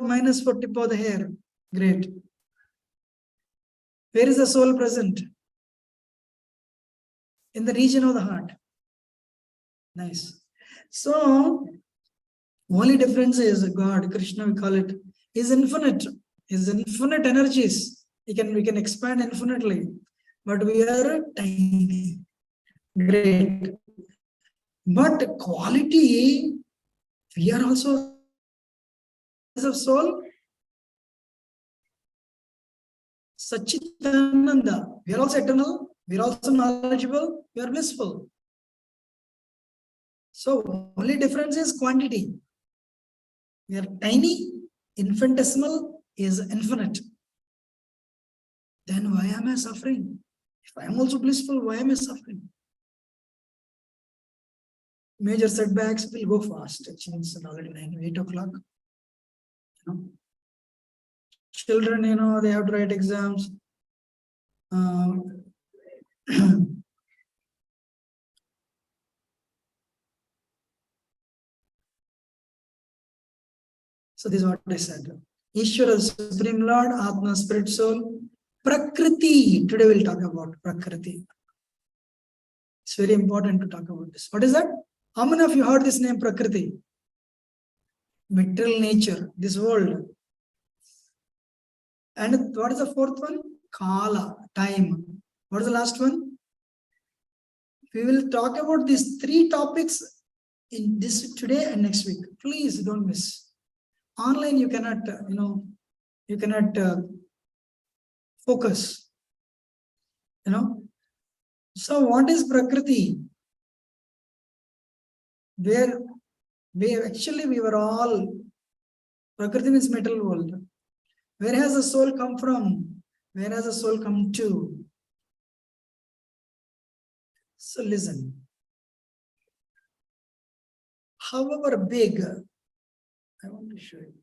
minus for tip of the hair. Great. Where is the soul present? In the region of the heart. Nice. So, only difference is God, Krishna we call it, is infinite. Is infinite energies. We can expand infinitely. But we are tiny. Great. But quality, we are also of soul. Sachitananda. We are also eternal. We are also knowledgeable. We are blissful. So only difference is quantity. We are tiny, infinitesimal is infinite. Then why am I suffering? If I am also blissful, why am I suffering? Major setbacks will go fast. Actually, it's already 8 o'clock. Children, they have to write exams. So this is what I said. Ishvara, Supreme Lord, Atma, Spirit, Soul, Prakriti. Today we'll talk about Prakriti. It's very important to talk about this. What is that? How many of you heard this name Prakriti? Material nature, this world. And what is the fourth one? Kala, time. What is the last one? We will talk about these 3 topics in this today and next week. Please don't miss. Online, you cannot, you cannot focus. So what is Prakriti? Where actually we were all, Prakriti means material world. Where has the soul come from? Where has the soul come to? So listen. However big, I want to show you.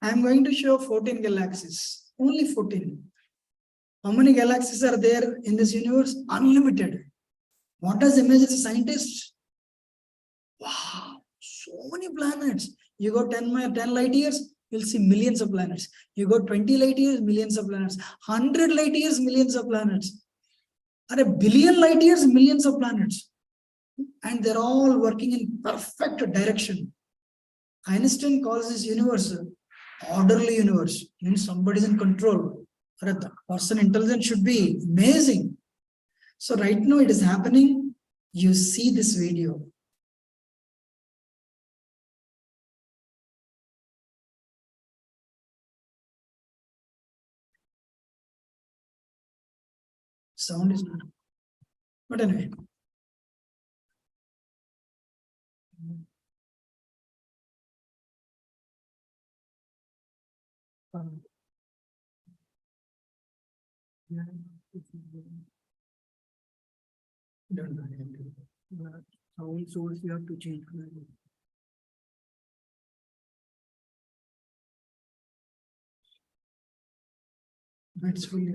I am going to show 14 galaxies. Only 14. How many galaxies are there in this universe? Unlimited. What does image as a scientist? Wow, so many planets. You go 10 light years, you'll see millions of planets. You go 20 light years, millions of planets. 100 light years, millions of planets. Or a billion light years, millions of planets. And they're all working in perfect direction. Einstein calls this universe orderly universe. Means somebody's in control. The person intelligence should be amazing. So right now it is happening. You see this video. Sound is not. But anyway. Don't worry. Sound source you have to change. That's fully.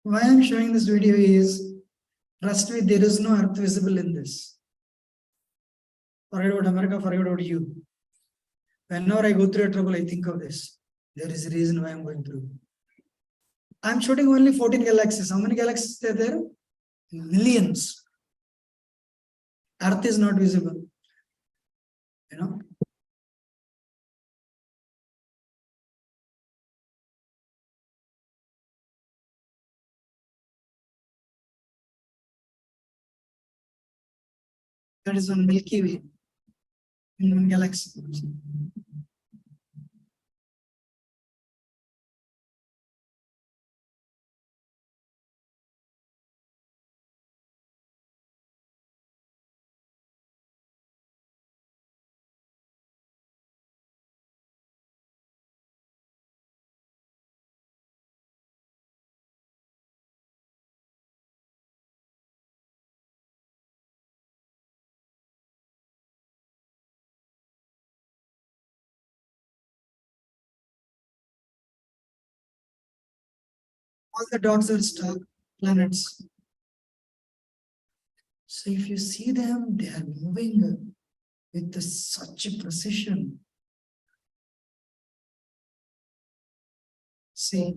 Why I'm showing this video is, trust me, there is no earth visible in this. Forget about America, forget about you. Whenever I go through a trouble, I think of this. There is a reason why I'm going through. I'm shooting only 14 galaxies. How many galaxies are there? Millions. Earth is not visible. That is one Milky Way in one galaxy. All the dots are star planets. So if you see them, they are moving with such a precision. See,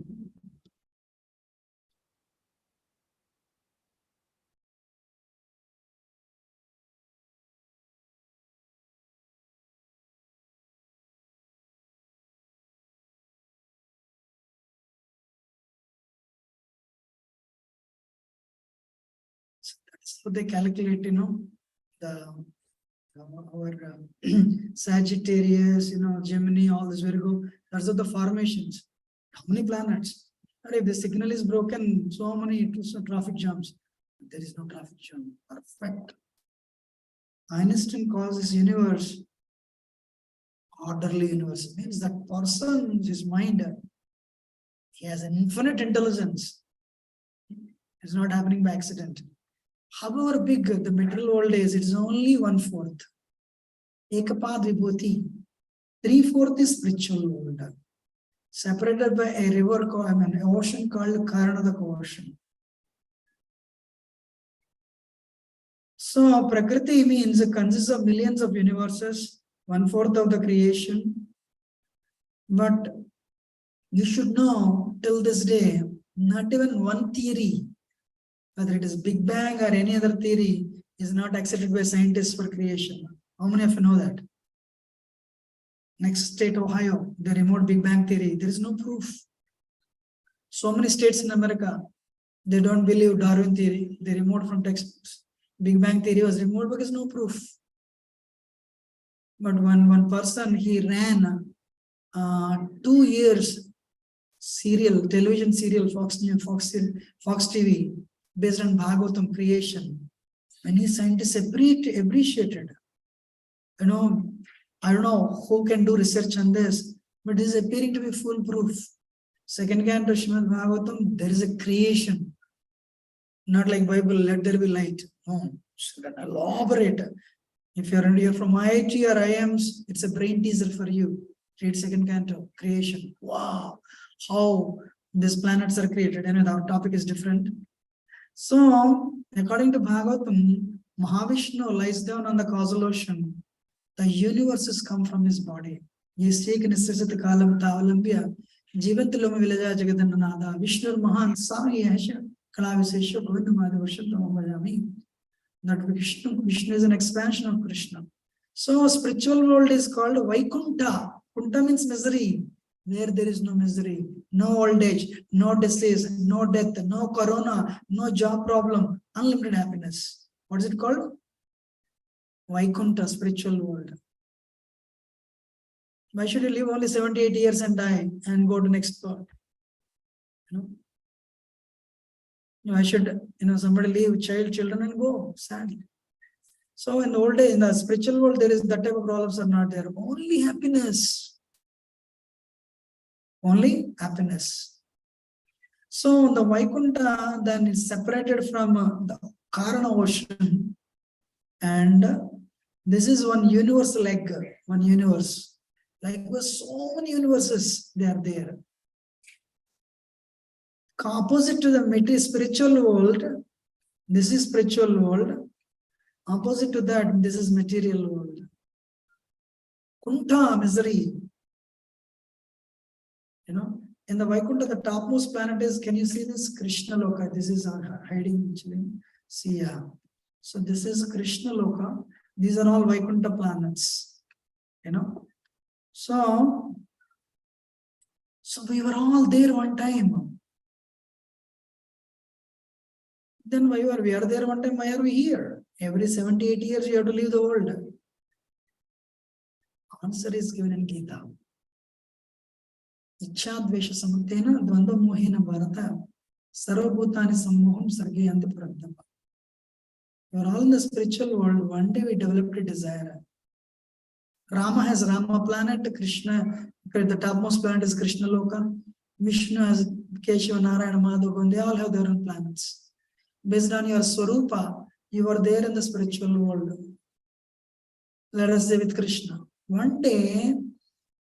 so they calculate, the our Sagittarius, Gemini, all this Virgo. Those are the formations. How many planets? And if the signal is broken, so many traffic jams. There is no traffic jam. Perfect. Einstein calls this universe orderly universe. Means that person, his mind, he has an infinite intelligence. It's not happening by accident. However big the material world is, it's only 1/4. Ekapad Vibhuti. 3/4 is spiritual world. Separated by a river, an ocean called Karanada Ocean. So Prakriti means it consists of millions of universes, 1/4 of the creation. But you should know till this day, not even one theory, whether it is Big Bang or any other theory, is not accepted by scientists for creation. How many of you know that? Next state, Ohio, the remote Big Bang theory, there is no proof. So many states in America, they don't believe Darwin theory, they removed from textbooks. Big Bang theory was removed because no proof. But one person, he ran 2 years television serial, Fox TV, based on Bhagavatam creation. Many scientists appreciated. I don't know who can do research on this, but this is appearing to be foolproof. Second canto Srimad Bhagavatam, there is a creation. Not like Bible, let there be light. No, it's elaborate. If you're from IIT or IIMs, it's a brain teaser for you. Read second canto, creation. Wow, how these planets are created. Anyway, our topic is different. So, according to Bhagavatam, Mahavishnu lies down on the causal ocean. The universes come from his body. Yesek nisasat kalam tavalambya, jivantiloma vilaja jagadananada, Vishnu Mahan Sami Yasha, Kalavisesha Govindamada Vashatamabhajami. That Vishnu is an expansion of Krishna. So spiritual world is called Vaikunta. Kunta means misery. Where there is no misery, no old age, no disease, no death, no corona, no job problem, unlimited happiness. What is it called? Vaikunta, spiritual world. Why should you live only 78 years and die and go to next spot? Why should somebody leave children and go? Sad. So in the old days, in the spiritual world, there is that type of problems are not there. Only happiness. Only happiness. So the Vaikunta then is separated from the Karana ocean, and this is one universe, like one universe. Like so many universes, they are there. Opposite to the material spiritual world, this is spiritual world. Opposite to that, this is material world. Kunta, misery. In the Vaikunta, the topmost planet is, can you see this? Krishna Loka. This is hiding actually. See, yeah. So this is Krishna Loka. These are all Vaikunta planets. So we were all there one time. Then we are there one time, why are we here? Every 78 years you have to leave the world. Answer is given in Gita. Ichadvesha samuttena dvandva mohena bharata sarvabhutani sammoham sargayanti paramdapa. We are all in the spiritual world. One day we developed a desire. Rama has Rama planet, Krishna, the topmost planet is Krishna Loka. Vishnu has Keshava, Narayana, Madhava, and they all have their own planets. Based on your Swarupa, you are there in the spiritual world. Let us say with Krishna. One day,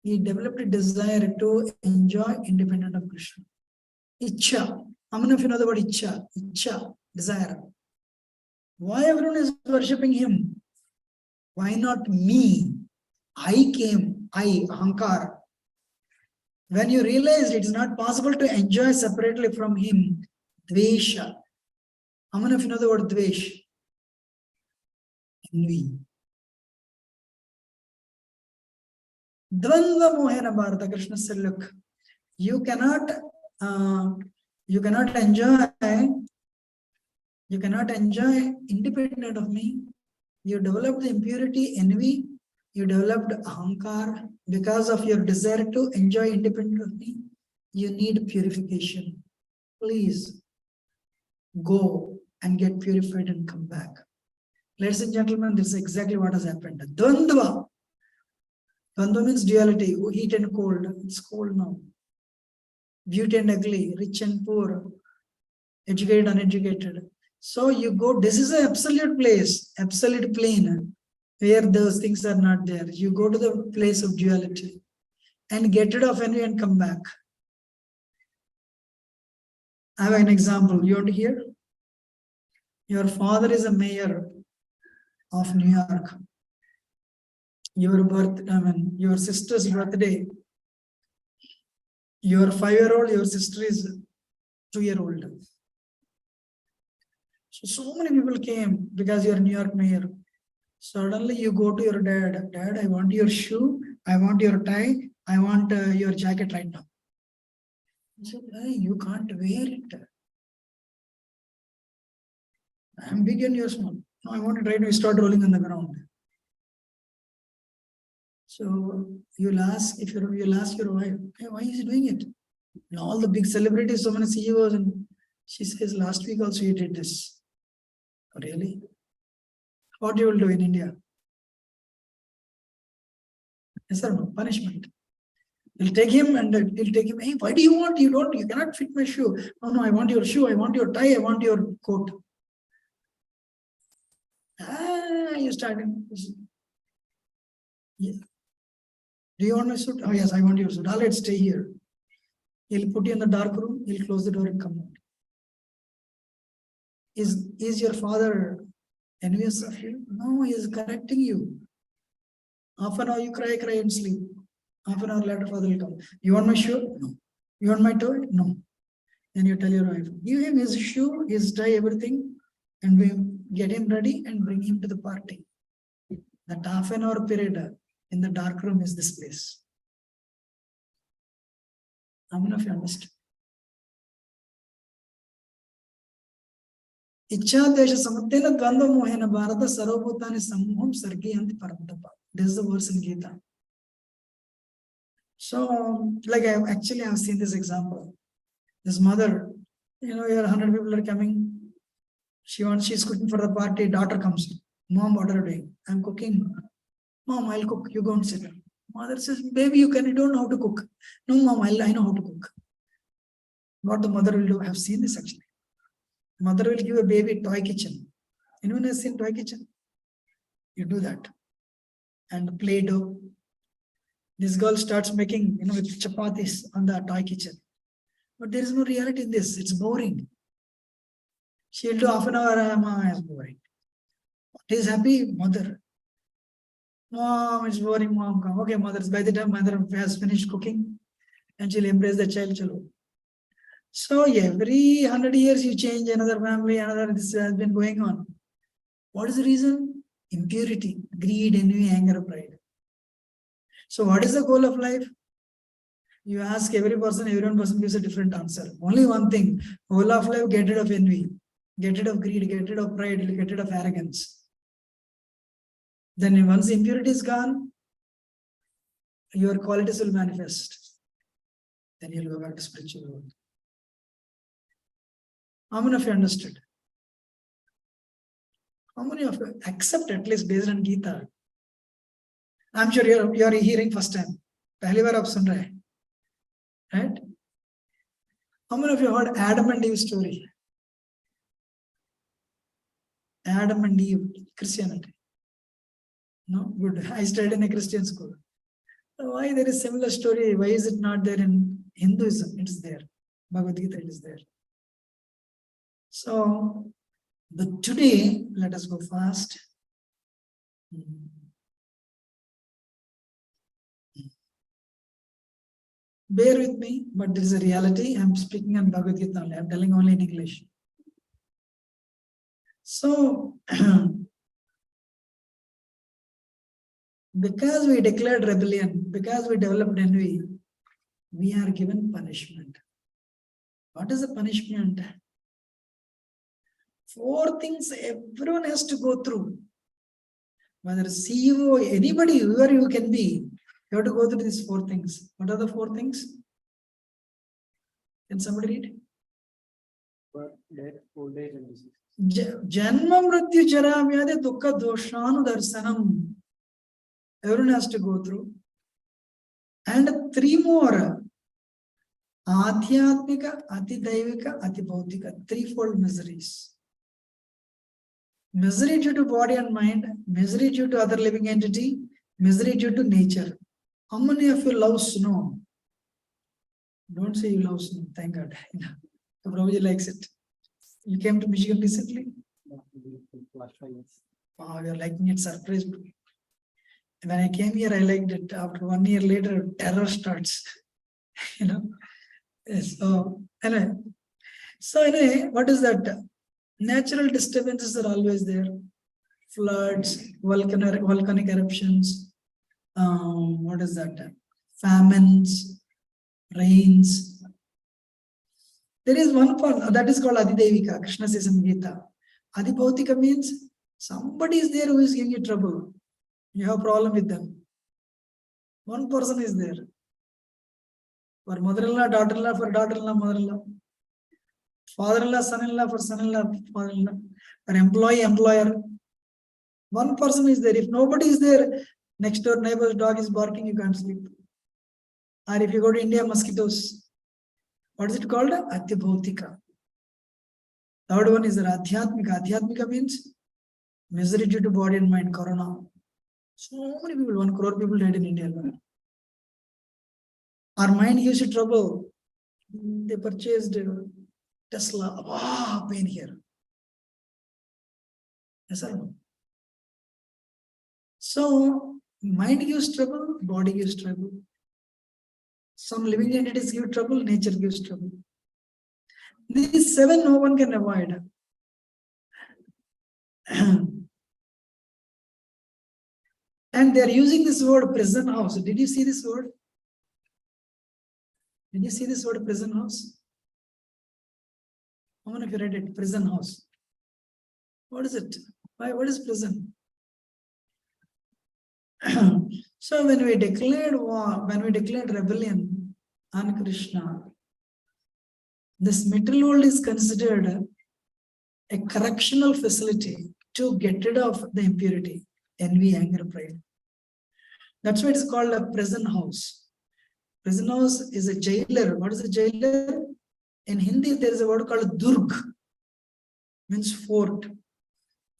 he developed a desire to enjoy independent of Krishna. Ichha. How many of you know the word Ichha? Ichha, desire. Why everyone is worshipping him? Why not me? I came, Ahankar. When you realized it is not possible to enjoy separately from him, Dvesha. How many of you know the word Dvesh? Envy. Dvandva mohena bharata. Krishna said, look, you cannot enjoy independent of me. You developed the impurity, envy. You developed ahankar because of your desire to enjoy independent of me. You need purification. Please go and get purified and come back. Ladies and gentlemen, this is exactly what has happened. Dvandva. Dvandva means duality, heat and cold. It's cold now. Beauty and ugly, rich and poor, educated, uneducated. So you go, this is an absolute place, absolute plane, where those things are not there. You go to the place of duality and get rid of envy and come back. I have an example. You want to hear? Your father is a mayor of New York. Your sister's birthday. Your 5-year-old, your sister is 2-year-old. So many people came because you are New York mayor. Suddenly you go to your dad. Dad, I want your shoe. I want your tie. I want your jacket right now. He said, hey, you can't wear it. I'm big and you're small. No, I want it right now. You start rolling on the ground. So you'll ask your wife, hey, why is he doing it? And all the big celebrities, so many CEOs, and she says, last week also you did this. Really? What you will do in India? Yes or no? Punishment. You'll take him and he'll take him. Hey, why do you want? You cannot fit my shoe. No, I want your shoe. I want your tie. I want your coat. You're starting. Yeah. Do you want my suit? Oh, yes, I want your suit. All right, stay here. He'll put you in the dark room. He'll close the door and come out. Is your father envious of you? No, he is correcting you. Half an hour you cry and sleep. Half an hour later, father will come. You want my shoe? No. You want my toy? No. Then you tell your wife, give him his shoe, his tie, everything, and we get him ready and bring him to the party. That half an hour period in the dark room is this place. How many of you understand? Ichadvesha samuttena dvandva mohena bharata sarvabhutani sammoham sargayanti paramdapa. This is the verse in Gita. So, like I have seen this example. This mother, here 100 people are coming. She's cooking for the party. Daughter comes in. Mom, what are you doing? I'm cooking. Mom, I'll cook. You go and sit. Mother says, baby, you don't know how to cook. No, mom, I know how to cook. What the mother will do, I have seen this actually. Mother will give a baby toy kitchen. Anyone has seen toy kitchen? You do that. And Play-Doh. This girl starts making, with chapatis on the toy kitchen. But there is no reality in this. It's boring. She'll do half an hour. Mom, it's boring. What is happy? Mother. Mom, it's boring, mom. Okay, mother. By the time mother has finished cooking, and she'll embrace the child. Chalo. So every 100 years you change another family, this has been going on. What is the reason? Impurity, greed, envy, anger, pride. So what is the goal of life? You ask every person gives a different answer. Only one thing, goal of life, get rid of envy, get rid of greed, get rid of pride, get rid of arrogance. Then once impurity is gone, your qualities will manifest. Then you'll go back to spiritual world. How many of you understood? How many of you accept, at least based on Gita? I'm sure you're hearing first time. Pehli baar aap sun rahe, right? How many of you heard Adam and Eve story? Adam and Eve, Christianity. No, good. I studied in a Christian school. Why there is similar story? Why is it not there in Hinduism? It is there. Bhagavad Gita, it is there. So, but today, let us go fast. Bear with me, but there is a reality. I'm speaking on Bhagavad Gita only. I'm telling only in English. So, because we declared rebellion, because we developed envy, we are given punishment. What is the punishment? 4 things everyone has to go through. Whether CEO, anybody, whoever you can be, you have to go through these 4 things. What are the 4 things? Can somebody read? Birth, death, old age, and disease. Janma mrityu jara vyadhi dukkha doshanu darsanam. Everyone has to go through. And 3 more. Adhyatmika, Atidaivika, Atibhautika. 3-fold miseries. Misery due to body and mind, misery due to other living entity, misery due to nature. How many of you love snow? Don't say you love snow, thank God. Prabhuji likes it. You came to Michigan recently? Oh, you're liking it, surprise. When I came here, I liked it. After 1 year later, terror starts. So anyway, what is that? Natural disturbances are always there. Floods, volcanic eruptions, what is that? Famines, rains. There is one part that is called Adidevika. Krishna says in Gita. Adibhautika means somebody is there who is giving you trouble. You have a problem with them. One person is there. For mother-in-law, daughter-in-law, for daughter-in-law, mother-in-law. Father-in-law, son-in-law, for son-in-law, father-in-law. For employee, employer. One person is there. If nobody is there, next door neighbor's dog is barking, you can't sleep. Or if you go to India, mosquitoes. What is it called? Adibhautika. Third one is Adhyatmika. Adhyatmika means misery due to body and mind, corona. So many people, 1 crore people died in India. Our mind gives you trouble. They purchased Tesla. Ah, pain here. Yes, sir. So, mind gives trouble, body gives trouble. Some living entities give trouble, nature gives trouble. These 7 no one can avoid. And they are using this word prison house. Did you see this word? Did you see this word prison house? How many of you read it? Prison house. What is it? Why? What is prison? So when we declared war, when we declared rebellion on Krishna, this material world is considered a correctional facility to get rid of the impurity, envy, anger, pride. That's why it's called a prison house. Prison house is a jailer. What is a jailer? In Hindi, there is a word called Durg, means fort.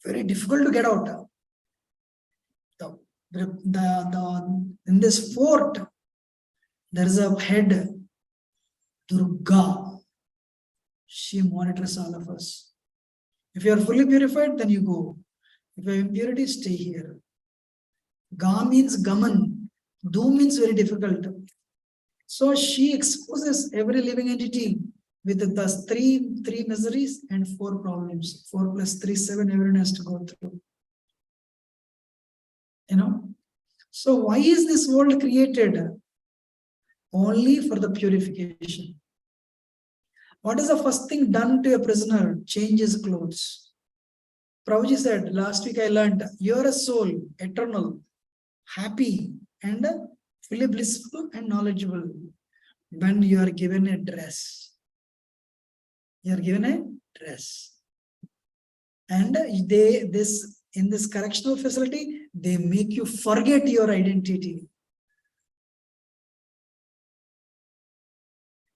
Very difficult to get out. In this fort, there is a head, Durga. She monitors all of us. If you are fully purified, then you go. If you have impurity, stay here. Ga means gaman. Do means very difficult. So she exposes every living entity with thus three miseries and 4 problems. 4 plus 3, 7, everyone has to go through. So why is this world created? Only for the purification. What is the first thing done to a prisoner? Change his clothes. Prabhuji said, last week I learned, you're a soul, eternal, happy, and fully blissful and knowledgeable. When you are given a dress, you are given a dress. And in this correctional facility, they make you forget your identity.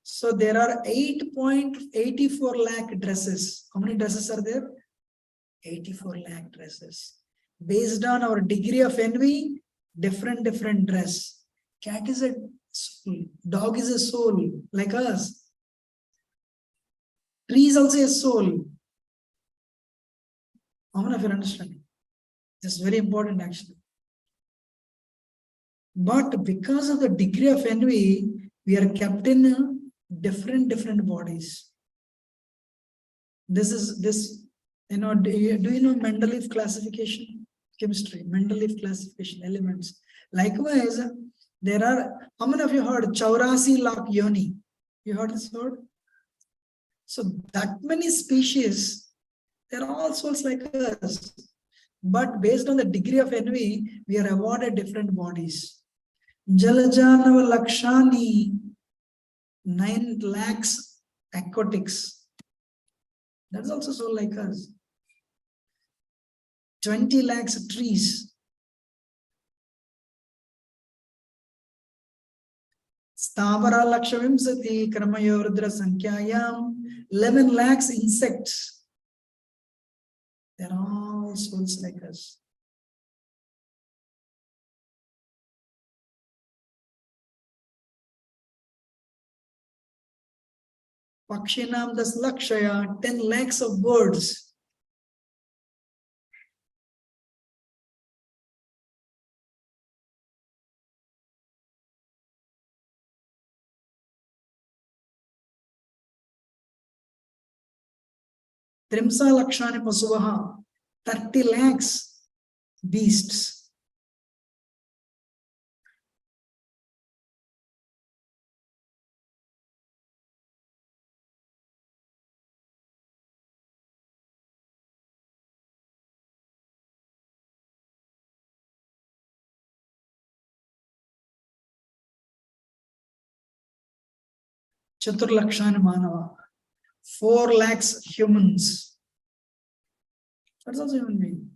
So there are 8.84 lakh dresses. How many dresses are there? 84 lakh dresses. Based on our degree of envy, different dress. Cat is a soul. Dog is a soul, like us. Tree is also a soul. How many of you understand? This is very important actually. But because of the degree of envy, we are kept in different bodies. Do you know Mendeleev classification? Chemistry, Mendeleev classification, elements. Likewise, there are, how many of you heard Chaurasi lakh yoni? You heard this word? So that many species, they're all souls like us. But based on the degree of envy, we are awarded different bodies. Jalajanava Lakshani, 9 lakhs aquatics. That's also soul like us. 20 lakhs trees. Stavara Lakshavimsati Kramayorudra Sankyayam, 11 lakhs insects. They're all souls like us. Pakshinam das Lakshaya, 10 lakhs of birds. Trimsa Lakshani Pasuvaha, 30 lakhs beasts. Chatur Lakshani Manava, 4 lakhs humans. That's also human being.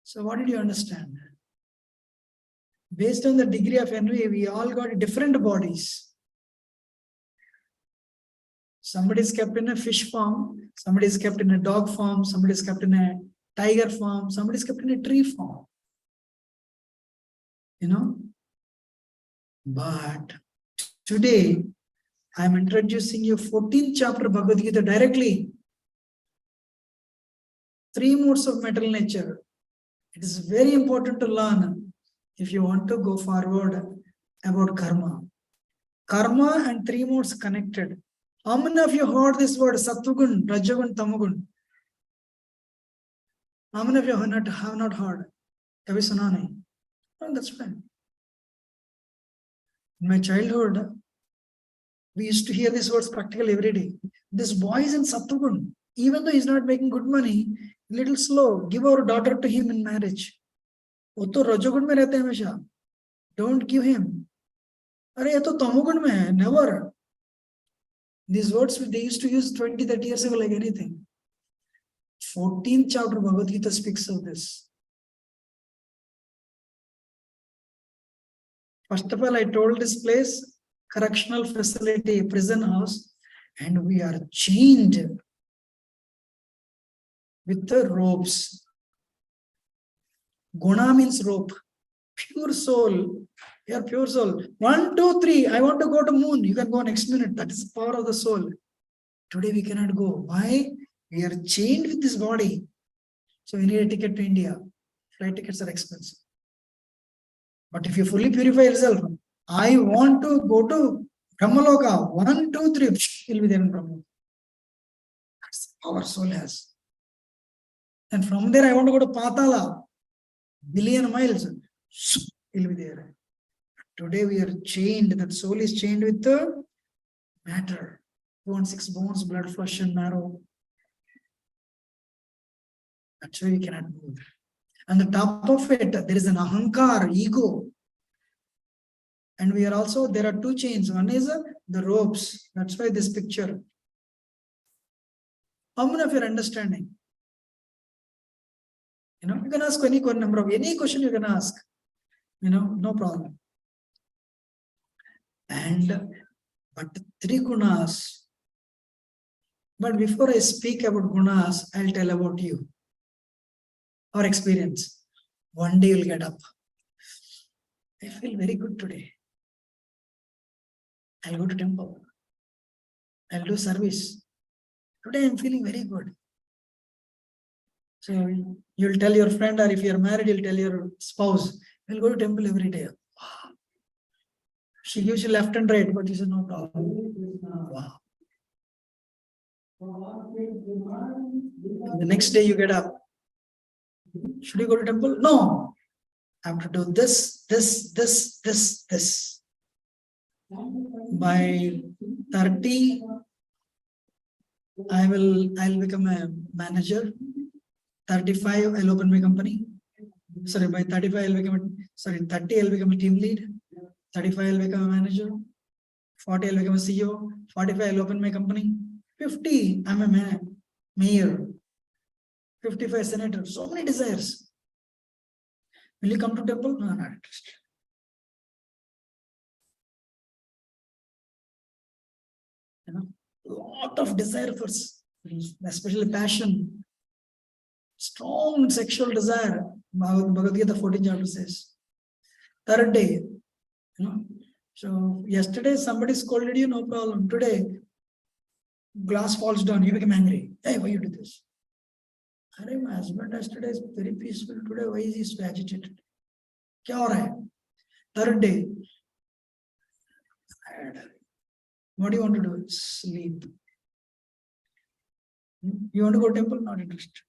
So what did you understand? Based on the degree of envy, we all got different bodies. Somebody is kept in a fish form, somebody is kept in a dog form, somebody is kept in a tiger form, somebody is kept in a tree form. You know? But today, I am introducing you 14th chapter Bhagavad Gita directly. 3 modes of material nature. It is very important to learn if you want to go forward about karma. Karma and 3 modes connected. How many of you heard this word Sattvagun, Rajagun, Tamagun? How many of you have not heard? Kavi suna nahi? Oh, that's fine. In my childhood, we used to hear these words practically every day. This boy is in Sattvagun. Even though he's not making good money, little slow, give our daughter to him in marriage. वो तो रजोगुण में रहते हैं हमेशा. Don't give him. अरे ये तो तमोगुण में है. Never. These words they used to use 20-30 years ago like anything. 14th chapter Bhagavad Gita speaks of this. First of all, I told this place, correctional facility, prison house, and we are chained with the ropes. Guna means rope. Pure soul. You are pure soul. 1, 2, 3. I want to go to moon. You can go next minute. That is the power of the soul. Today we cannot go. Why? We are chained with this body. So we need a ticket to India. Flight tickets are expensive. But if you fully purify yourself, I want to go to Brahmaloka. 1, 2, 3. You'll be there in Brahma. That's the power soul has. And from there, I want to go to Patala. Billion miles. You'll be there. Today we are chained. That soul is chained with the matter. 216 bones, blood, flesh, and marrow. That's why you cannot move. And the top of it, there is an ahankar, ego. And we are also, there are two chains. One is the ropes. That's why this picture. How many of you are understanding? You know, you can ask any number of any question you can ask. You know, no problem. And but three gunas. But before I speak about gunas, I'll tell about you. Our experience. One day you'll get up. I feel very good today. I'll go to temple. I'll do service. Today I'm feeling very good. So you'll tell your friend, or if you're married, you'll tell your spouse, we'll go to temple every day. Wow. She gives you left and right, but you say no problem. Wow. The next day you get up. Should you go to temple? No. I have to do this. By 30, I'll become a manager. 35, I'll open my company. Sorry, by 35, I'll become 30, I'll become a team lead. 35, I'll become a manager. 40, I'll become a CEO. 45, I'll open my company. 50, I'm a mayor. 55, senator. So many desires. Will you come to temple? No, not interested. You know, lot of desire for, especially passion, strong sexual desire. Bhagavad Gita 14 chapter says. Third day, you know. So yesterday somebody scolded you, no problem. Today, glass falls down, you become angry. Hey, why you do this? My husband yesterday is very peaceful. Today, why is he so agitated? Kya ho raha hai? Third day. What do you want to do? Sleep. You want to go to temple? Not interested.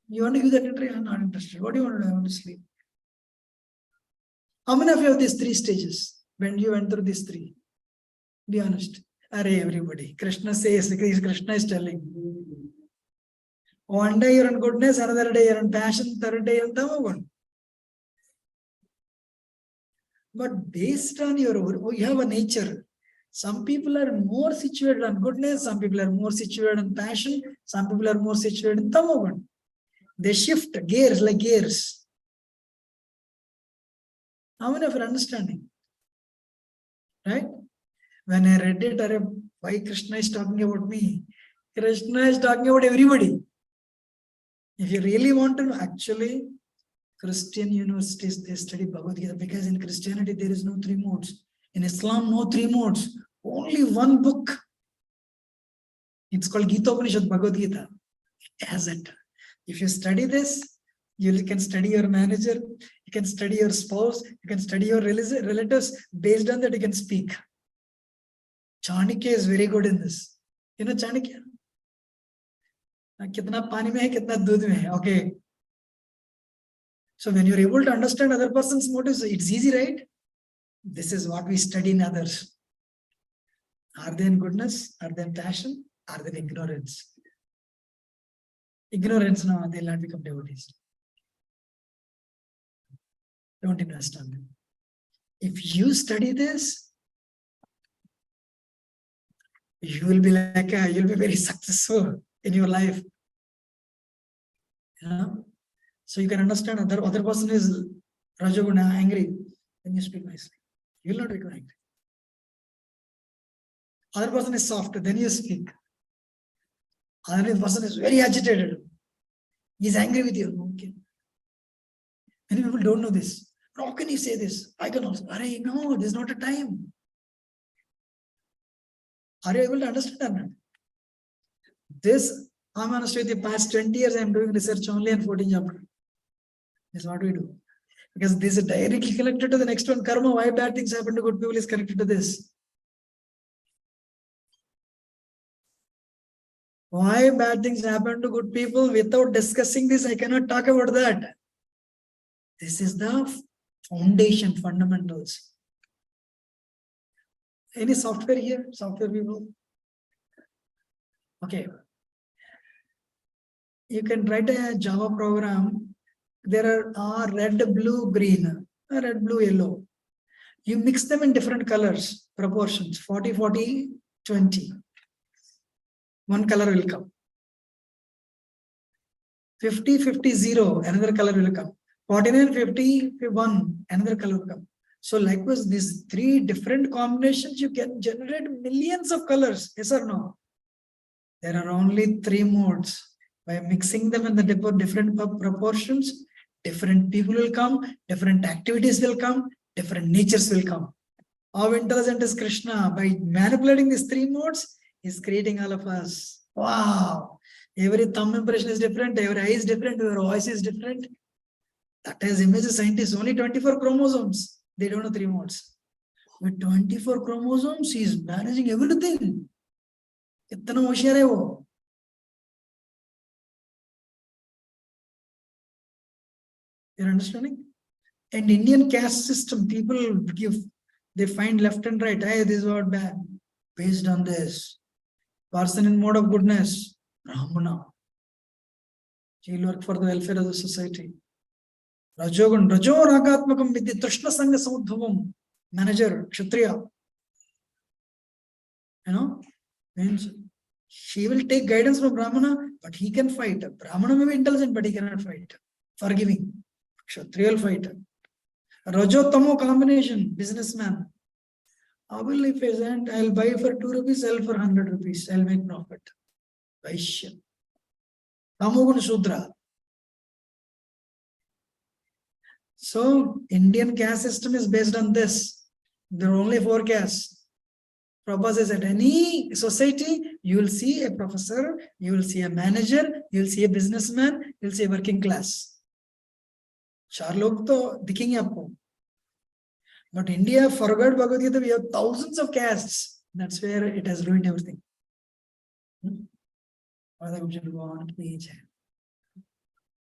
You want to give that entry? I'm not interested. What do you want to do? I want to sleep. How many of you have these three stages? When you went through these three? Be honest. Array, everybody. Krishna says, Krishna is telling. One day you're in goodness, another day you're in passion, third day you're in tamagun. But based on your, you have a nature. Some people are more situated on goodness, some people are more situated on passion, some people are more situated in tamagun. They shift gears like gears. How many of you are understanding? Right? When I read it, why Krishna is talking about me? Krishna is talking about everybody. If you really want to know, actually, Christian universities, they study Bhagavad Gita because in Christianity, there is no three modes. In Islam, no three modes. Only one book. It's called Gita Upanishad Bhagavad Gita. It has it. If you study this, you can study your manager, you can study your spouse, you can study your relatives. Based on that, you can speak. Chanakya is very good in this. You know Chanakya? Kitna pani mein hai, kitna doodh mein hai. Okay. So when you're able to understand other person's motives, it's easy, right? This is what we study in others. Are they in goodness? Are they in passion? Are they in ignorance? Ignorance, no, they'll not become devotees. Don't invest on them. If you study this, you will be like, you'll be very successful in your life. You know? So you can understand other person is Rajaguna, angry, then you speak nicely. You will not become angry. Other person is soft, then you speak. Other person is very agitated. He is angry with you. Okay. Many people don't know this. How can you say this? I can also. No, this is not a time. Are you able to understand or not? This, I'm honest with you, past 20 years, I'm doing research only on 14 chapter. This is what we do. Because this is directly connected to the next one. Karma, why bad things happen to good people is connected to this. Why bad things happen to good people without discussing this, I cannot talk about that. This is the foundation, fundamentals. Any software here? Software people? Okay. You can write a Java program. There are red, blue, green, red, blue, yellow. You mix them in different colors, proportions, 40, 40, 20. One color will come. 50, 50, 0, another color will come. 49, 50, 1, another color will come. So likewise, these three different combinations, you can generate millions of colors. Yes or no? There are only three modes. By mixing them in the different proportions, different people will come, different activities will come, different natures will come. How intelligent is Krishna? By manipulating these three modes, he's creating all of us. Wow! Every thumb impression is different, every eye is different, every voice is different. That is image scientists, only 24 chromosomes. They don't know three modes. With 24 chromosomes, he is managing everything. कितना होशियार है वो? You're understanding? And Indian caste system, people give, they find left and right. Hey, this is what bad. Based on this. Person in mode of goodness, Brahmana. He'll work for the welfare of the society. Rajogun, Rajo Ragatmakam Vidya Trishna Sangha Samudhavam. Manager, Kshatriya. You know, means she will take guidance from Brahmana, but he can fight. Brahmana may be intelligent, but he cannot fight. Forgiving. Kshatriya will fight. Rajo Tamo combination, businessman. I will, if I send, I'll buy for 2 rupees, sell for 100 rupees. I'll make profit. Vaishya. Tamogun Shudra. So, Indian caste system is based on this. There are only 4 castes. Prabhupada says at any society, you will see a professor, you will see a manager, you will see a businessman, you will see a working class. 4 log to dikhenge aapko. But India, forgot Bhagavad Gita, we have thousands of castes. That's where it has ruined everything.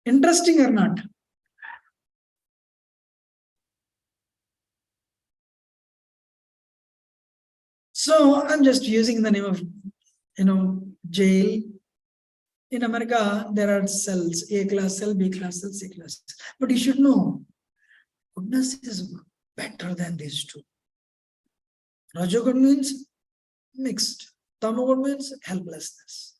Interesting or not? So I'm just using the name of, jail. In America, there are cells, A class cell, B class cell, C class cell. But you should know, goodness is better than these two. Rajogun means mixed. Tamogun means helplessness.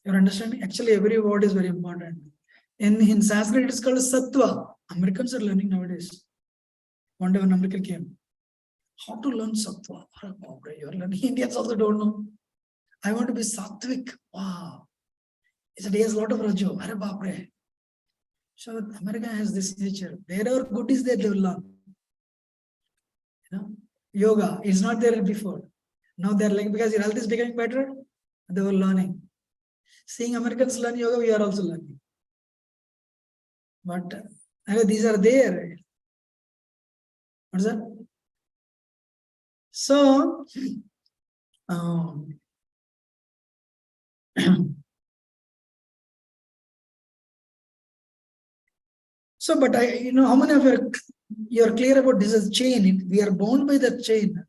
You're understanding? Actually, every word is very important. In Sanskrit, it is called sattva. Americans are learning nowadays. One day when America came, how to learn sattva? You're learning. Indians also don't know. I want to be sattvic. Wow. He said he has a lot of rajo. Arre baapre. So America has this nature. Wherever good is there, they will learn. Yoga is not there before. Now they're like, because your health is becoming better, they were learning. Seeing Americans learn yoga, we are also learning. But these are there. What's that? So, so, but how many of you're clear about this is chain? We are bound by that chain.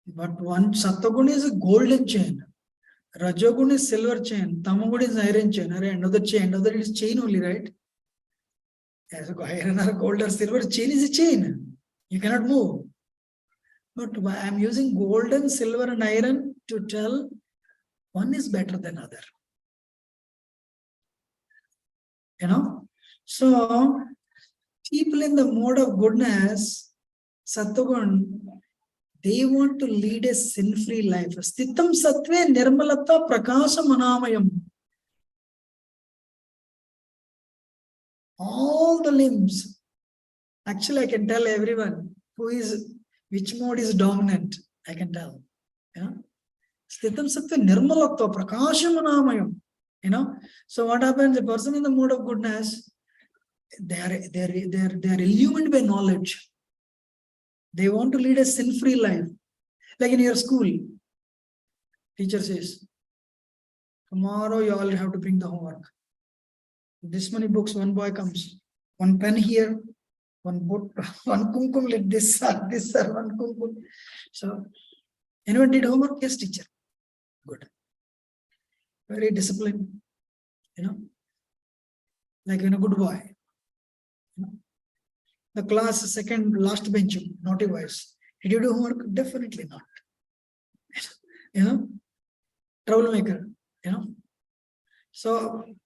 But one Sattvagun is a golden chain. Rajogun is silver chain. Tamagun is iron chain. Another chain. Another is chain only, right? As iron or gold or silver, chain is a chain. You cannot move. But I'm using gold and silver and iron to tell one is better than other. So people in the mode of goodness, Sattvagun, they want to lead a sin-free life. Sthitam sattve nirmalata prakasha manamayam. All the limbs. Actually, I can tell everyone which mode is dominant. I can tell. Sthitam sattve nirmalata prakasha manamayam. So what happens? A person in the mode of goodness, they are illumined by knowledge. They want to lead a sin-free life. Like in your school, teacher says, tomorrow you all have to bring the homework. This many books, one boy comes, one pen here, one boat, one kumkum like this or one kumkum. So, anyone did homework? Yes, teacher. Good. Very disciplined, like good boy. The class second last bench, naughty boys. Did you do homework? Definitely not. Troublemaker. So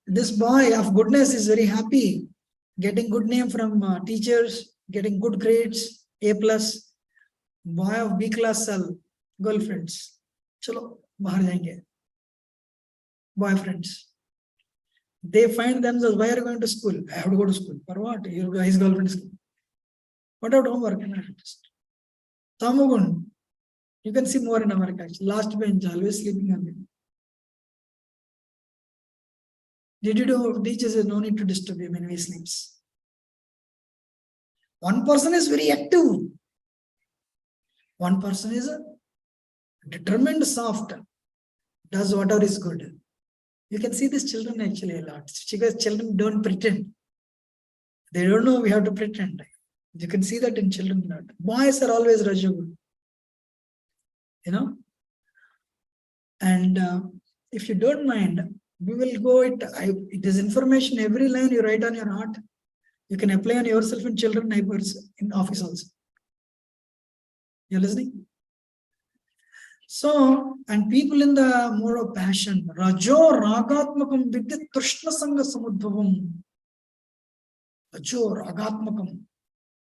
this boy of goodness is very happy, getting good name from teachers, getting good grades, A plus. Boy of B class cell, girlfriends. Chalo, bahar jayenge. Boyfriends. They find themselves, why are you going to school? I have to go to school. For what? His girlfriend is. What about homework? Tamugun. You can see more in America. Last bench, always sleeping on it. Did you do? Teachers says no need to disturb him when he sleeps. One person is very active. One person is determined, soft, does whatever is good. You can see these children actually a lot. Because children don't pretend. They don't know we have to pretend. You can see that in children a lot. Boys are always Rajagul. And if you don't mind, we will go it is information, every line you write on your heart. You can apply on yourself in children, neighbors, in office also. You're listening? So, and people in the mode of passion, Rajo Ragatmakam Vidyat Krishna Sangha Samudbhavam. Rajo Ragatmakam.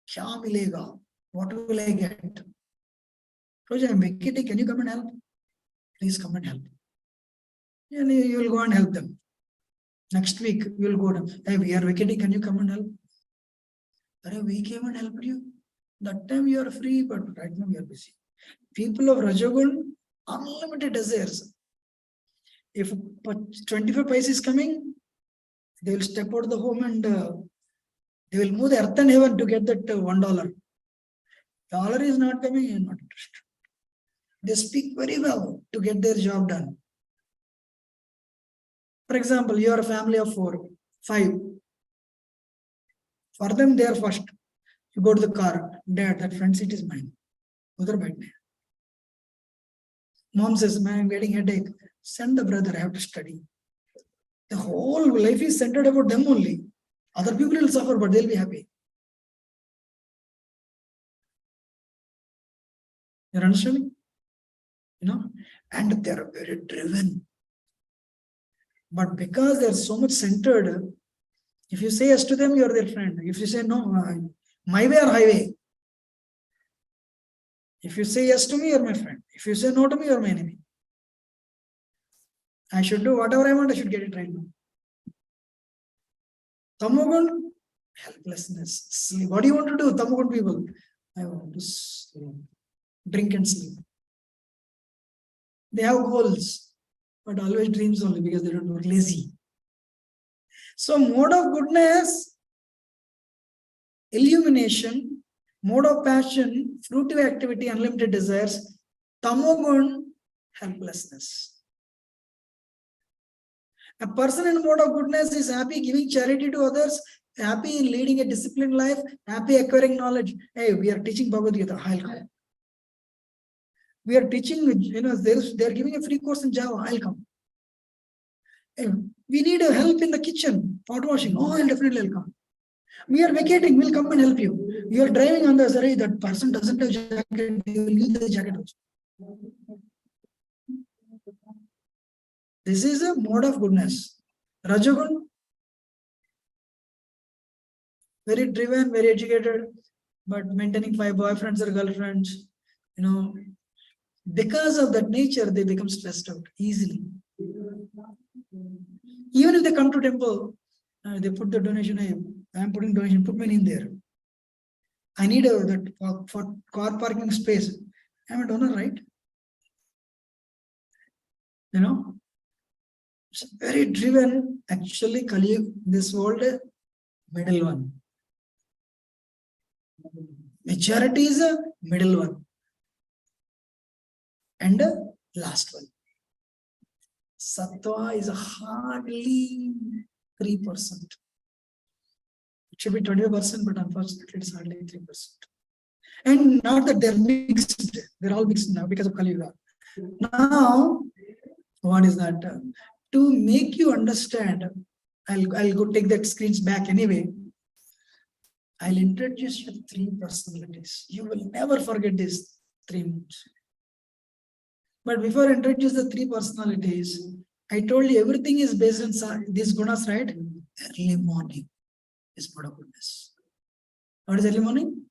Kya milega? What will I get? Raja, I'm vacating. Can you come and help? Please come and help. And you will go and help them. Next week, you will go down. Hey, we are vacating. Can you come and help? We came and helped you. That time you are free, but right now we are busy. People of Rajagun, unlimited desires. If 25 paise is coming, they will step out of the home and they will move the earth and heaven to get that $1. Dollar is not coming, you are not interested. They speak very well to get their job done. For example, you are a family of 4, 5. For them, they are first. You go to the car. Dad, that front seat is mine. Udhar baithne. Mom says, man, I'm getting headache. Send the brother, I have to study. The whole life is centered about them only. Other people will suffer, but they'll be happy. You're understanding? And they're very driven. But because they're so much centered, if you say yes to them, you're their friend. If you say no, my way or highway. If you say yes to me, you're my friend. If you say no to me, you're my enemy. I should do whatever I want, I should get it right now. Tamogun, helplessness, sleep. What do you want to do, Tamogun people? I want to sleep. Drink and sleep. They have goals, but always dreams only because they don't work, lazy. So mode of goodness, illumination, mode of passion, fruitive activity, unlimited desires, tamogun, helplessness. A person in mode of goodness is happy giving charity to others, happy in leading a disciplined life, happy acquiring knowledge. Hey, we are teaching Bhagavad Gita. I'll come. We are teaching, they're giving a free course in Java. I'll come. Hey, we need help in the kitchen, pot washing. Oh, I'll definitely come. We are vacating, we'll come and help you. You are driving on the Zari, that person doesn't have jacket, we will give the jacket also. This is a mode of goodness. Rajagun, very driven, very educated, but maintaining 5 boyfriends or girlfriends, because of that nature, they become stressed out easily. Even if they come to temple, they put the donation, I am putting donation, put my name there. I need that for car parking space. I'm a donor, right? It's very driven. Actually, Kali, this world, middle one. Majority is a middle one. And last one. Sattva is hardly 3%. It should be 20%, but unfortunately it's hardly 3%. And not that they're mixed, they're all mixed now because of Kali Yuga. Now, what is that? To make you understand, I'll go take that screens back anyway. I'll introduce you 3 personalities. You will never forget these 3 moods. But before I introduce the 3 personalities, I told you everything is based on these gunas, right? Early morning is mood of goodness. What is early morning?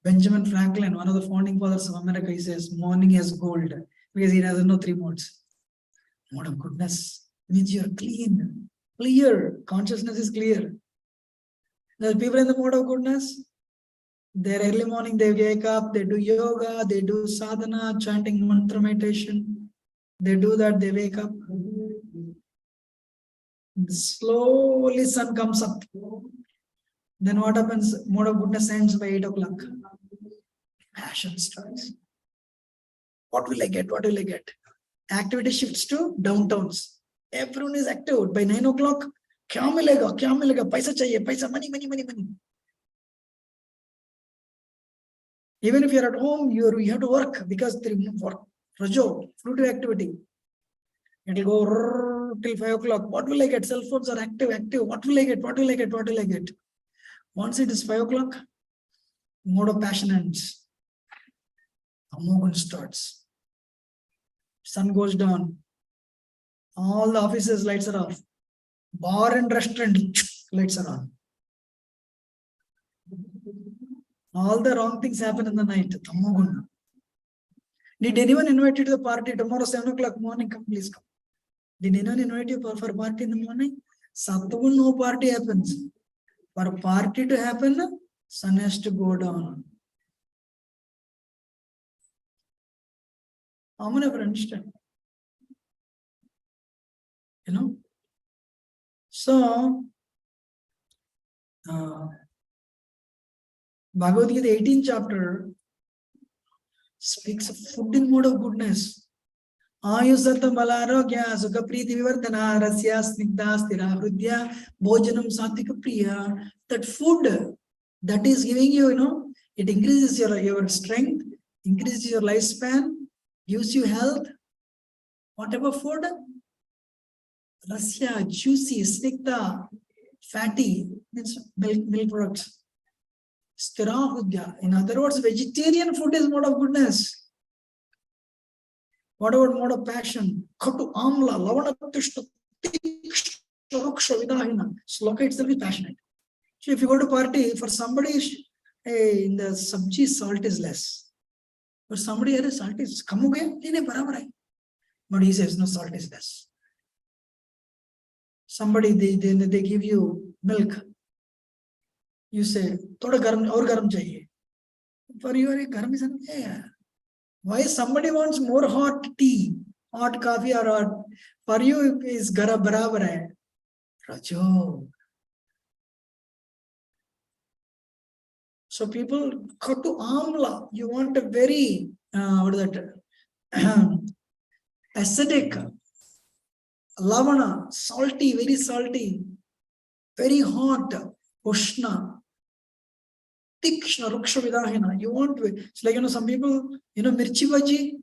Benjamin Franklin, one of the founding fathers of America, he says morning is gold because he doesn't know 3 modes. Mode of goodness means you're clean, clear. Consciousness is clear. The people in the mode of goodness, their early morning, they wake up, they do yoga, they do sadhana, chanting mantra meditation. They do that, they wake up. Slowly sun comes up. Then what happens? Mode of goodness ends by 8 o'clock. Passion starts. What will I get? What will I get? Activity shifts to downtowns. Everyone is active. By 9 o'clock, kya milega, paisa chahiye, paisa, money. Even if you're at home, you have to work because work, rajo, fruitive activity. It will go till 5 o'clock. What will I get? Cell phones are active. What will I get? Once it is 5 o'clock, mode of passion ends. Amogun starts. Sun goes down. All the offices lights are off. Bar and restaurant lights are on. All the wrong things happen in the night. Tamogun. Did anyone invite you to the party tomorrow 7 o'clock morning? Come, please come. Did anyone invite you for a party in the morning? Sattvagun, no party happens. For a party to happen, sun has to go down. How many of you understand? You know? So, Bhagavad Gita 18th chapter speaks of food in mode of goodness. Ayusartha balarogya sukha priti vivardhana rasya snigdha stira hrudya bhojanam satvika priya. That food that is giving you, it increases your strength, increases your lifespan, gives you health. Whatever food, rasya, juicy, snigdha, fatty, means milk products. Stira hrudya. In other words, vegetarian food is mode of goodness. What about mode of passion? Khatu amla, lavana tishta, ruksha vidahina. Sloka itself is passionate. So if you go to party, for somebody, hey, in the sabji, salt is less. For somebody else, salt is kamuge, but he says no, salt is less. Somebody, they give you milk. You say, thoda garam, aur garam chahiye. For you, garam is yeah. Why somebody wants more hot tea, hot coffee or hot? For you is garam barabar hai. Rajo. So people go to amla. You want a very what is that? Acidic, lavana, salty, very salty, very hot, ushna. Tikshna, ruksha vidahina. You want to, it's like, some people, mirchi bhaji.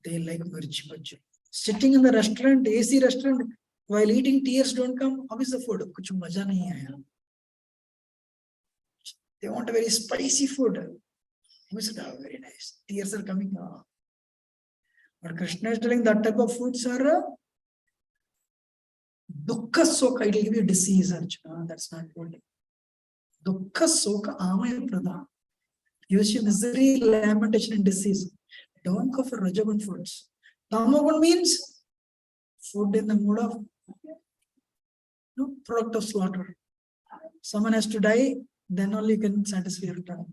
They like mirchi bhaji. Sitting in the restaurant, AC restaurant, while eating, tears don't come. How is the food? Kuch maja nahi aaya. They want a very spicy food. Very nice. Tears are coming. But Krishna is telling that type of foods are dukkha soka. It will give you disease, Arjuna. That's not good. Dukkha soka amaya pradha. Gives you misery, lamentation, and disease. Don't go for Rajagun foods. Tamagun means food in the mood of product of slaughter. Someone has to die, then only you can satisfy your tongue.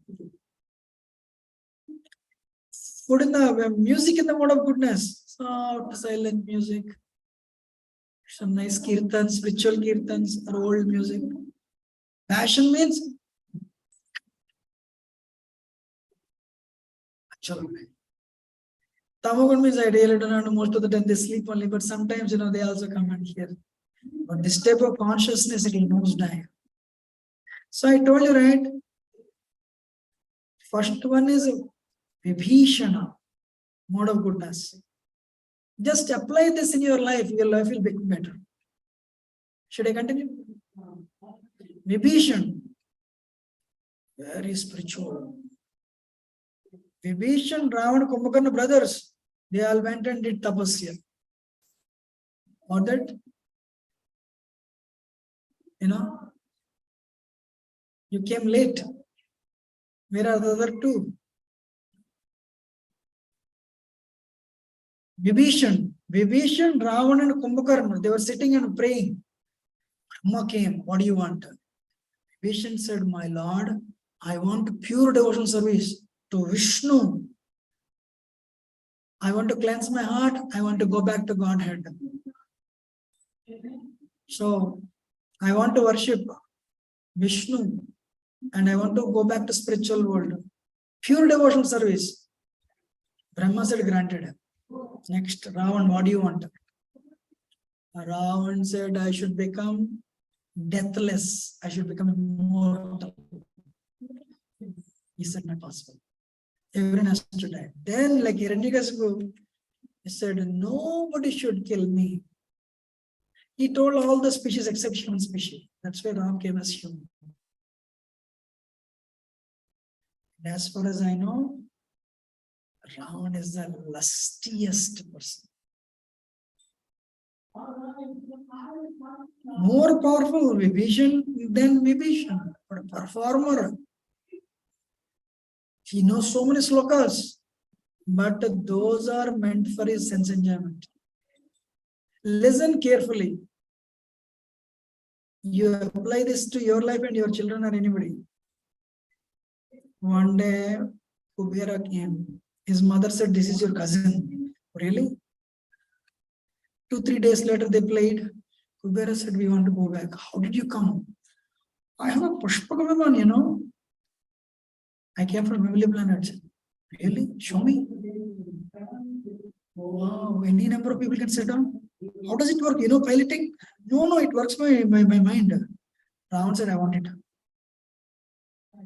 Food in the music in the mode of goodness. Soft, silent music. Some nice kirtans, spiritual kirtans, or old music. Passion means Tamagun means I really don't know, most of the time they sleep only, but sometimes, they also come and hear. But this type of consciousness, it will nosedive. So I told you, right? First one is Vibhishana, mode of goodness. Just apply this in your life will become better. Should I continue? Vibhishan, very spiritual. Vibhishan, Ravana, Kumbhakarna brothers, they all went and did tapasya. Or that, you came late. Where are the other two? Vibhishan, Ravana and Kumbhakarna, they were sitting and praying. Brahma came, what do you want? Vibhishan said, my Lord, I want pure devotional service to Vishnu. I want to cleanse my heart. I want to go back to Godhead. So, I want to worship Vishnu and I want to go back to spiritual world. Pure devotional service. Brahma said, granted. Next, Ravan, what do you want? Ravan said, I should become deathless. I should become immortal. He said, not possible. Everyone has to die. Then, like Hiranyakashipu, he said, nobody should kill me. He told all the species except human species. That's why Ram came as human. And as far as I know, Ram is the lustiest person. More powerful Vibhishan than Vibhishan, but a performer. He knows so many slokas, but those are meant for his sense enjoyment. Listen carefully. You apply this to your life and your children or anybody. One day, Kubera came. His mother said, this is your cousin. Really? 2-3 days later, they played. Kubera said, we want to go back. How did you come? I have a Pushpaka Viman, I came from heavenly planets. Really? Show me. Wow, any number of people can sit down. How does it work? Piloting? No, it works by mind. Ravan said, I want it.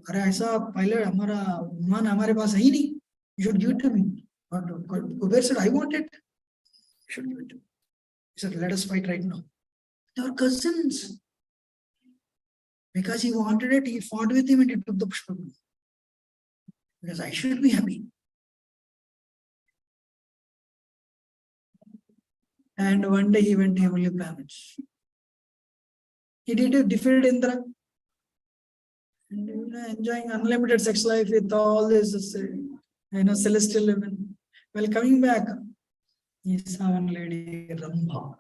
अरे ऐसा pilot हमारा विमान हमारे पास है ही नहीं. You should give it to me. But Kuber said, I want it. You should give it to me. He said, let us fight right now. They were cousins. Because he wanted it, he fought with him and he took the Pushpaka. Because I should be happy. And one day he went to heavenly planets. He defeated Indra. And enjoying unlimited sex life with all this, celestial women. Well, coming back, he saw one lady, Rambha.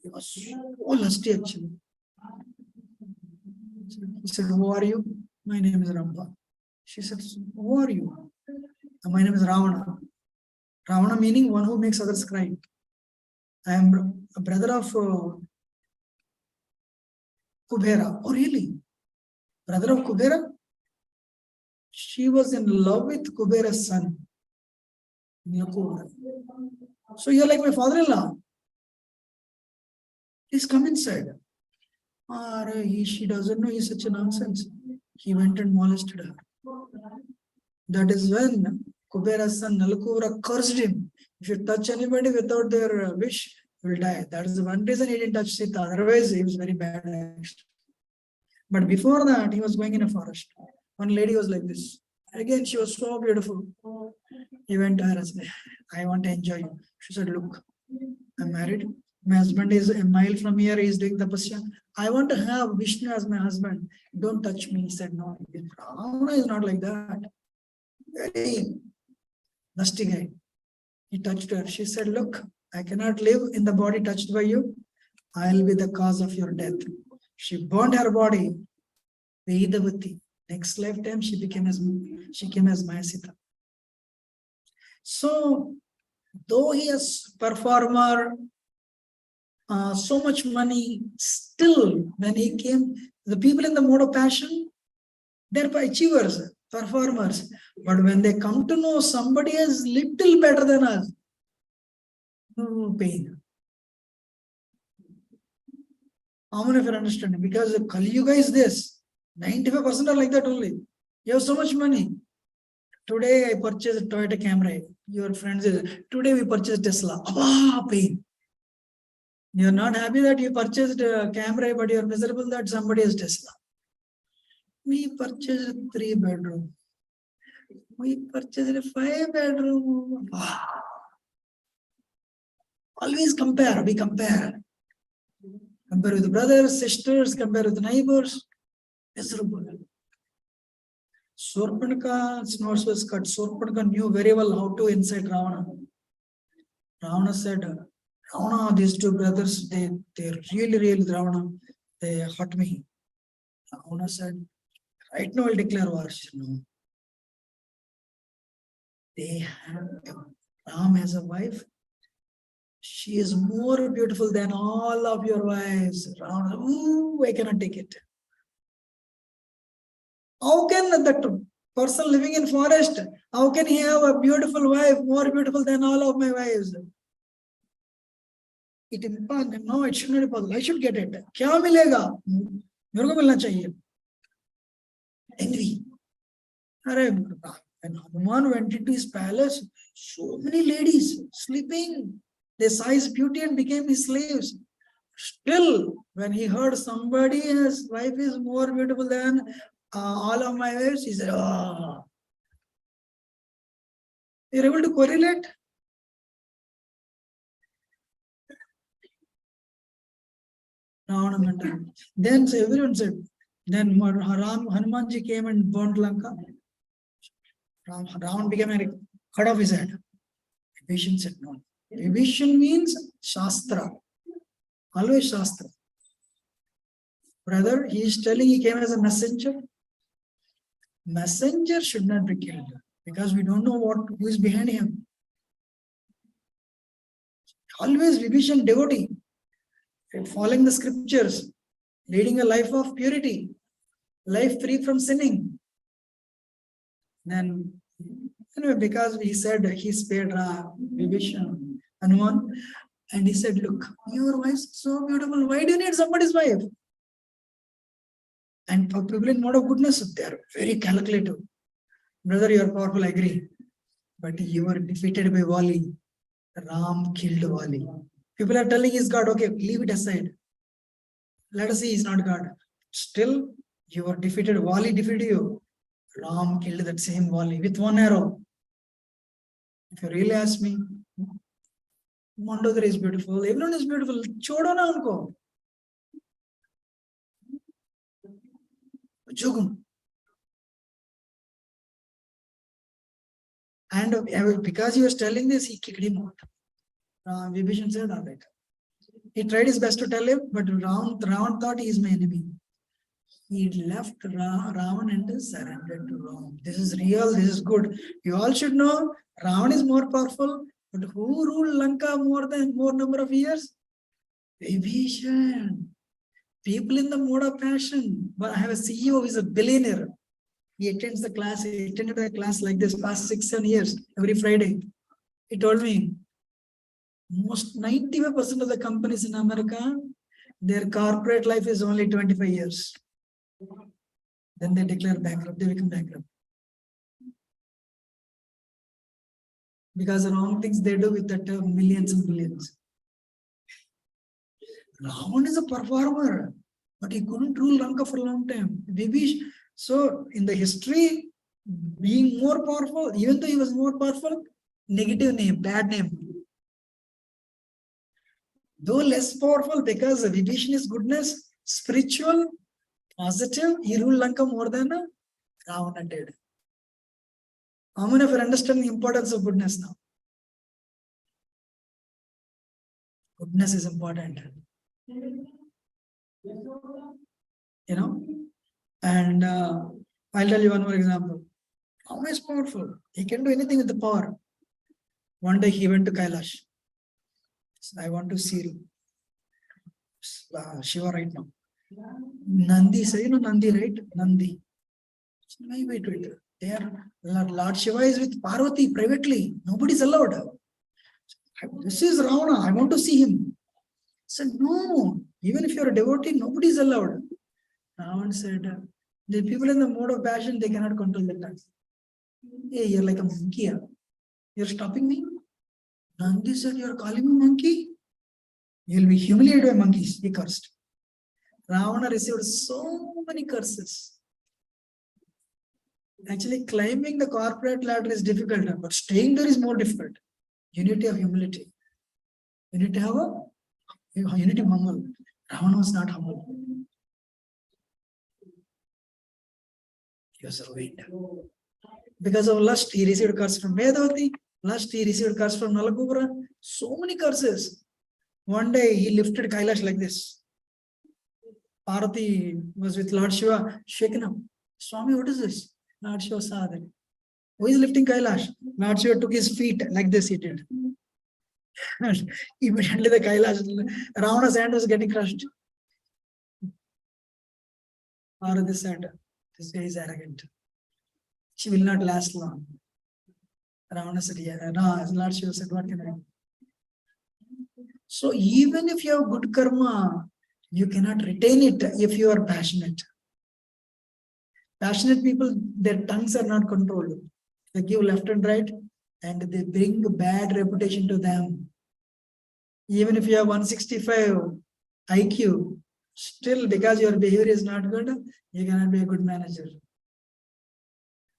He was so lusty actually. He said, who are you? My name is Rambha. She said, who are you? My name is Ravana. Ravana meaning one who makes others cry. I am a brother of Kubera. Oh, really? Brother of Kubera? She was in love with Kubera's son. So you're like my father-in-law. Please come inside. She doesn't know he's such a nonsense. He went and molested her. That is when Kubera's son Nalakura cursed him. If you touch anybody without their wish, you will die. That is the one reason he didn't touch Sita. Otherwise, he was very bad. But before that, he was going in a forest. One lady was like this. Again, she was so beautiful. He went to her and said, I want to enjoy you. She said, look, I'm married. My husband is a mile from here. He is doing tapasya. I want to have Vishnu as my husband. Don't touch me. He said, no, Ravana is not like that. Very nasty guy. He touched her. She said, look, I cannot live in the body touched by you. I'll be the cause of your death. She burned her body. Vedavati. Next lifetime, she came as Mayasita. So, though he is performer, so much money, still when he came, the people in the mode of passion, they're achievers, performers. But when they come to know somebody is little better than us, pain. How many of you understand? Because the Kali Yuga is this. 95% are like that only. You have so much money. Today I purchased a Toyota Camry. Your friends is, today we purchased Tesla. Pain. You're not happy that you purchased a Camry, but you're miserable that somebody has Tesla. We purchased a 3-bedroom. We purchased a 5-bedroom. Always compare. We compare. Compare with brothers, sisters, compare with neighbors. Miserable. Surpanaka's nose was cut. Surpanaka knew very well how to incite Ravana. Ravana said, Ravana, these two brothers, they really, Ravana, they hurt me. Ravana said, right now I'll declare war. No. They have, Ram has a wife. She is more beautiful than all of your wives. Ravana, ooh, I cannot take it. How can that person living in forest, how can he have a beautiful wife, more beautiful than all of my wives? It impossible. No, it should not be possible. I should get it. क्या मिलेगा? मेरे को मिलना चाहिए. Envy. When Hanuman went into his palace, so many ladies sleeping. They saw his beauty and became his slaves. Still, when he heard somebody's wife is more beautiful than all of my wives, he said, oh. You're able to correlate? Then everyone said, then Hanumanji came and burnt Lanka. Ram became a cut off his head. Vibhishan said no. Vibhishan means Shastra. Always Shastra. Brother, he is telling he came as a messenger. Messenger should not be killed because we don't know who is behind him. Always Vibhishan devotee, following the scriptures, leading a life of purity, life free from sinning. Then, anyway, because he said he spared Vibhishan, Hanuman, and he said, look, your wife is so beautiful. Why do you need somebody's wife? And for people in mode of goodness, they are very calculative. Brother, you are powerful, I agree. But you were defeated by Vali. Ram killed Vali. People are telling he's God. Okay, leave it aside. Let us see he's not God. Still, you were defeated. Vali defeated you. Ram killed that same Vali with one arrow. If you really ask me, Mandodari is beautiful. Everyone is beautiful. Chodo na unko. Jugum. And because he was telling this, he kicked him out. Vibhishan said, all right. He tried his best to tell him, but Ravan thought he is my enemy. He left Ravan and surrendered to Ram. This is real, this is good. You all should know, Ravan is more powerful, but who ruled Lanka more number of years? Vibhishan. People in the mode of passion. But I have a CEO who is a billionaire. He attends the class. He attended the class like this past 6-7 years, every Friday. He told me, most 95% of the companies in America, their corporate life is only 25 years. Then they declare bankrupt, they become bankrupt. Because the wrong things they do with that millions and billions. Ravan is a performer, but he couldn't rule Lanka for a long time. So in the history, being more powerful, even though he was more powerful, negative name, bad name. Though less powerful because Vibhishan is goodness, spiritual, positive, he ruled Lanka more than Ravana did. How many of you understand the importance of goodness now? Goodness is important. You know? And I'll tell you one more example. Ravana is powerful. He can do anything with the power. One day he went to Kailash. So I want to see Shiva right now. Nandi, say, you know Nandi, right? Nandi. So, wait. Lord Shiva is with Parvati privately. Nobody is allowed. This is Ravana. I want to see him. I said, no, even if you're a devotee, nobody is allowed. Ravana said, the people in the mode of passion, they cannot control their tongues. Hey, you're like a monkey. You're stopping me? Nandi said, you're calling me monkey? You'll be humiliated by monkeys. He cursed. Ravana received so many curses. Actually, climbing the corporate ladder is difficult, but staying there is more difficult. You need to have humility. You need to have you need to be humble. Ravana was not humble. He was ruined. Because of lust, he received curse from Vedavati. Lust, he received curse from Nalagopura. So many curses. One day, he lifted Kailash like this. Parvati was with Lord Shiva, shaken up. Swami, what is this? Lord Shiva saw that. Who is lifting Kailash? Lord Shiva took his feet like this, he did. And immediately the Kailash, Ravana's hand was getting crushed. Parvati said, this guy is arrogant. She will not last long. Ravana said, yeah, no, Lord Shiva said, what can I do? So even if you have good karma, you cannot retain it if you are passionate. Passionate people, their tongues are not controlled. They give left and right, and they bring bad reputation to them. Even if you have 165 IQ, still because your behavior is not good, you cannot be a good manager.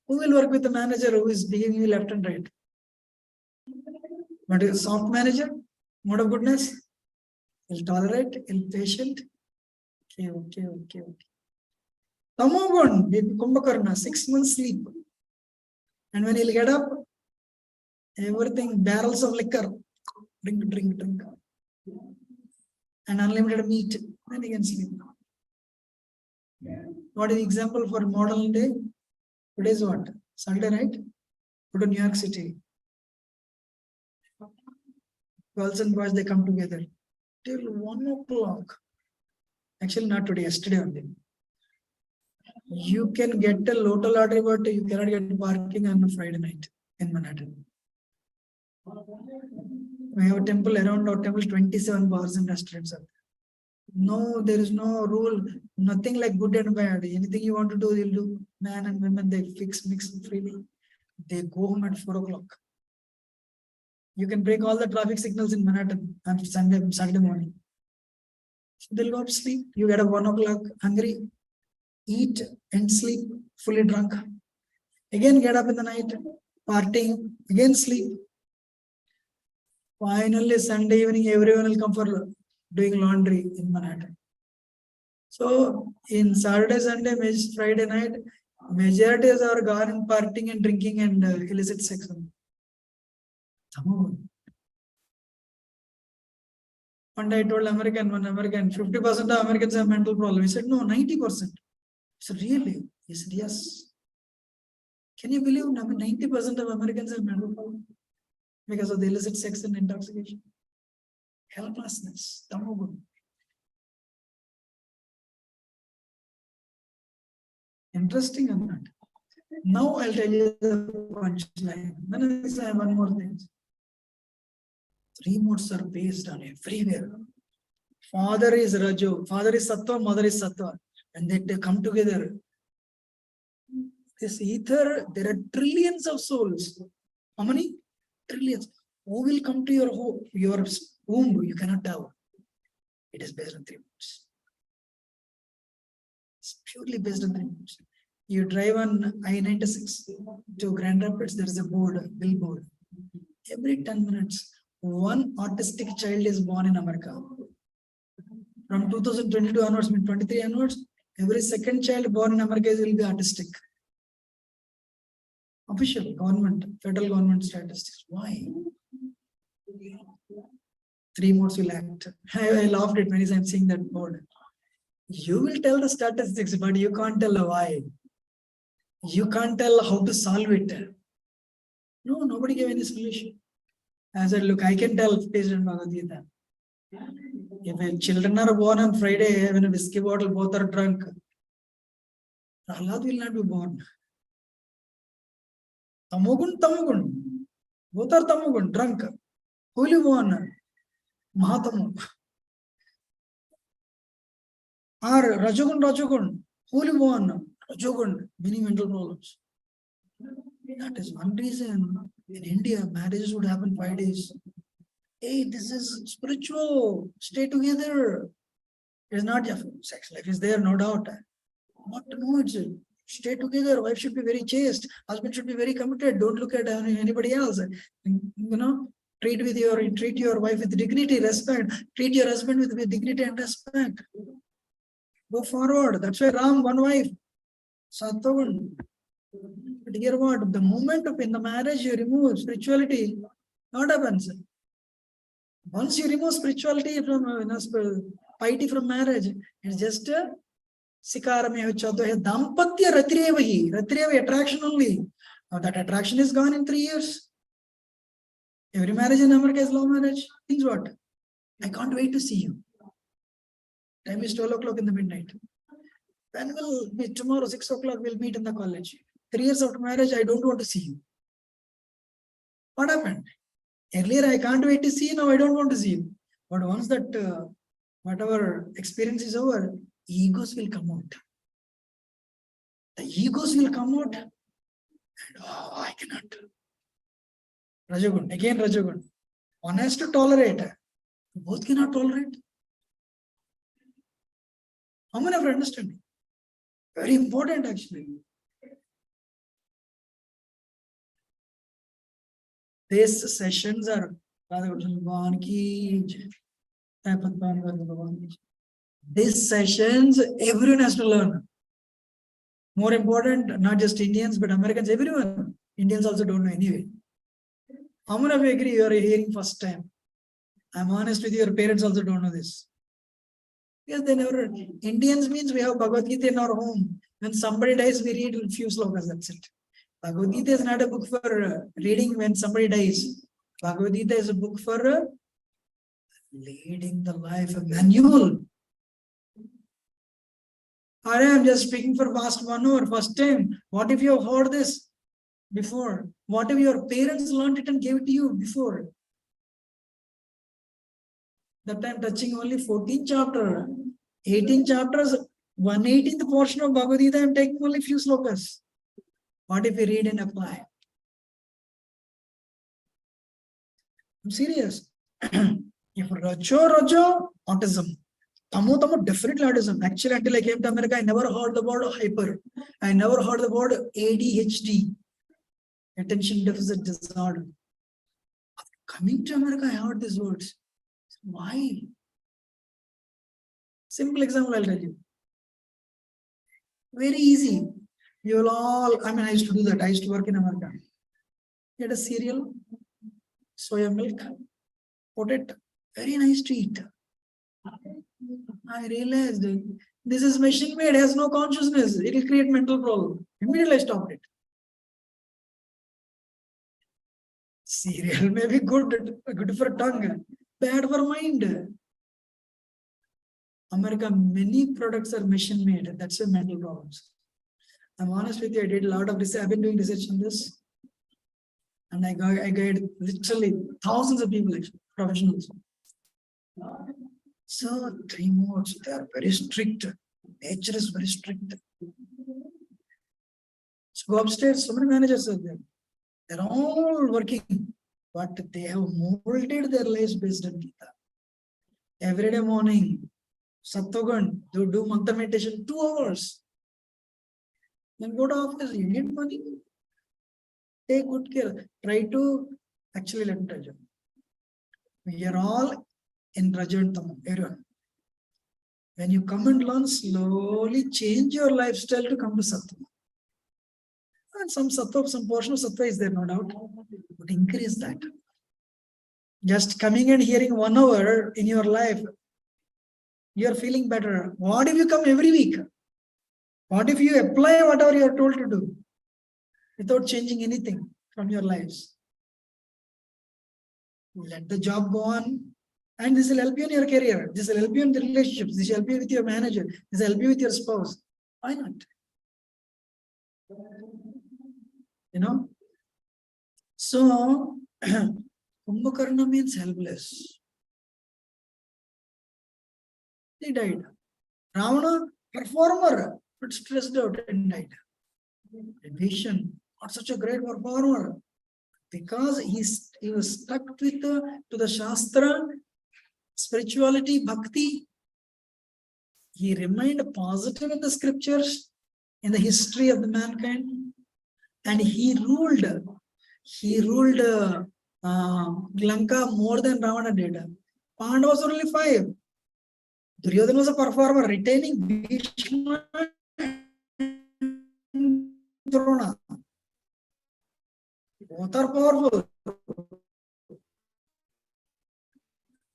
Who will work with a manager who is giving you left and right? But a soft manager, mode of goodness, he'll tolerate, he'll patient. Okay. Tamogun, Kumbhakarna, 6 months sleep. And when he'll get up, everything, barrels of liquor, drink. And unlimited meat, then he can sleep. What is the example for modern day? Today is what? Sunday, right? Go to New York City. Girls and boys, they come together till 1 o'clock. Actually, not today, yesterday only. You can get a lotto lottery, but you cannot get parking on a Friday night in Manhattan. We have a temple around our temple, 27 bars and restaurants are there. No, there is no rule, nothing like good and bad. Anything you want to do, you'll do. Man and women, they mix freely. They go home at 4 o'clock. You can break all the traffic signals in Manhattan on Saturday morning. So they'll go up, sleep. You get up 1 o'clock, hungry, eat and sleep, fully drunk. Again, get up in the night, partying, again sleep. Finally, Sunday evening, everyone will come for doing laundry in Manhattan. So, in Saturday, Sunday, Friday night, majority are gone partying and drinking and illicit sex. One day I told one American, 50% of Americans have mental problem. He said, no, 90%. I said, really? He said, yes. Can you believe 90% of Americans have mental problem? Because of the illicit sex and intoxication. Helplessness. Interesting or not? Now I'll tell you the punchline. Then I say one more thing. 3 modes are based on everywhere. Father is Rajo, father is Sattva, mother is Sattva. And they come together. This ether, there are trillions of souls. How many? Trillions. Who will come to your home? Your womb, you cannot tell. It is based on 3 modes. It's purely based on 3 modes. You drive on I-96 to Grand Rapids, there is a billboard. Every 10 minutes, one autistic child is born in America. From 2022 onwards, 23 onwards, every second child born in America will be autistic. Official government, federal government statistics. Why? 3 modes will act. I laughed at many times seeing that board. You will tell the statistics, but you can't tell why. You can't tell how to solve it. No, nobody gave any solution. I said, look, I can tell based on Bhagavad Gita. If children are born on Friday, when a whiskey bottle, both are drunk, Prahlad will not be born. Tamogun. Both are tamogun, drunk. Holy one, Mahatamu. Or Rajogun, holy one, Rajogun, many mental problems. That is one reason in India, marriages would happen 5 days. Hey, this is spiritual. Stay together. It is not just sex life is there, no doubt. But no, it's stay together. Wife should be very chaste. Husband should be very committed. Don't look at anybody else. Treat your wife with dignity, respect. Treat your husband with dignity and respect. Go forward. That's why Ram, one wife. Satyavan. But here what? The moment of in the marriage you remove spirituality, what happens? Once you remove spirituality from piety from marriage, it's just Sikarame Dampatya Ratriyevahi, attraction only. Now that attraction is gone in 3 years. Every marriage in America is love marriage. Means what? I can't wait to see you. Time is 12 o'clock in the midnight. When will meet tomorrow, 6 o'clock, we'll meet in the college. 3 years after marriage, I don't want to see you. What happened? Earlier, I can't wait to see you. Now I don't want to see you. But once that whatever experience is over, egos will come out. The egos will come out. And I cannot. Rajagun, again Rajagun. One has to tolerate. Both cannot tolerate. How many of you understand? Very important actually. These sessions are these sessions, everyone has to learn. More important, not just Indians, but Americans, everyone. Indians also don't know anyway. How many of you agree you are hearing first time? I'm honest with you, your parents also don't know this. Yes, they never. Indians means we have Bhagavad Gita in our home. When somebody dies, we read a few slokas, that's it. Bhagavad Gita is not a book for reading when somebody dies. Bhagavad Gita is a book for leading the life, a manual. I am just speaking for past 1 hour, first time. What if you have heard this before? What if your parents learned it and gave it to you before? That time touching only 14 chapters, 18 chapters, 1/18th portion of Bhagavad Gita, I am taking only few slokas. What if we read and apply? I'm serious. If Rajo, autism. Tamu, definitely autism. Actually, until I came to America, I never heard the word hyper. I never heard the word ADHD, attention deficit disorder. Coming to America, I heard these words. Why? Simple example, I'll tell you. Very easy. You will all, I used to do that. I used to work in America. Get a cereal, soya milk, potato, very nice to eat. I realized this is machine made, has no consciousness. It will create mental problem. Immediately I stopped it. Cereal may be good for tongue, bad for mind. America, many products are machine made. That's why mental problems. I'm honest with you, I did a lot of research. I've been doing research on this. And I guide literally thousands of people, actually, professionals. So 3 modes, they are very strict. Nature is very strict. So go upstairs, so many managers are there. They're all working, but they have molded their lives based on Gita. Every day morning, Satyagan, they do mantra meditation 2 hours. Then go to office, you need money. Take good care. Try to, actually let me tell you. We are all in Raja and Tama, everyone. When you come and learn, slowly change your lifestyle to come to Sattva. And some Sattva, some portion of Sattva is there, no doubt. But increase that. Just coming and hearing 1 hour in your life, you are feeling better. What if you come every week? What if you apply whatever you are told to do without changing anything from your lives? Let the job go on, and this will help you in your career. This will help you in the relationships. This will help you with your manager. This will help you with your spouse. Why not? So, Kumbhakarna means helpless. He died. Ravana, performer, but stressed out and died. Vibhishan, not such a great performer, because he was stuck with to the Shastra, spirituality, bhakti. He remained positive in the scriptures, in the history of the mankind, and he ruled Lanka more than Ravana did. Pandavas were only 5. Duryodhana was a performer, retaining Bhishma and Drona. Both are powerful.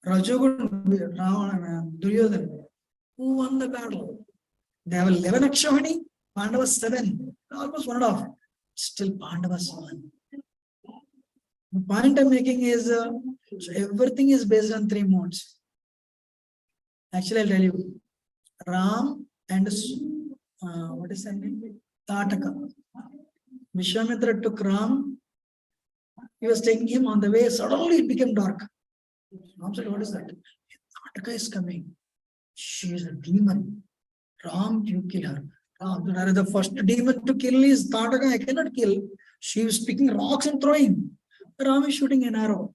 Rajogun, Ravana, Duryodhana. Who won the battle? They have 11 Akshamani, Pandavas 7, almost 1.5. Still Pandavas won. The point I'm making is everything is based on 3 modes. Actually, I'll tell you. Ram and what is that name? Tataka. Vishwamitra took Ram. He was taking him on the way. Suddenly it became dark. Ram said, what is that? Tataka is coming. She is a demon. Ram, you kill her. Ram, the first demon to kill is Tataka. I cannot kill. She is picking rocks and throwing. Ram is shooting an arrow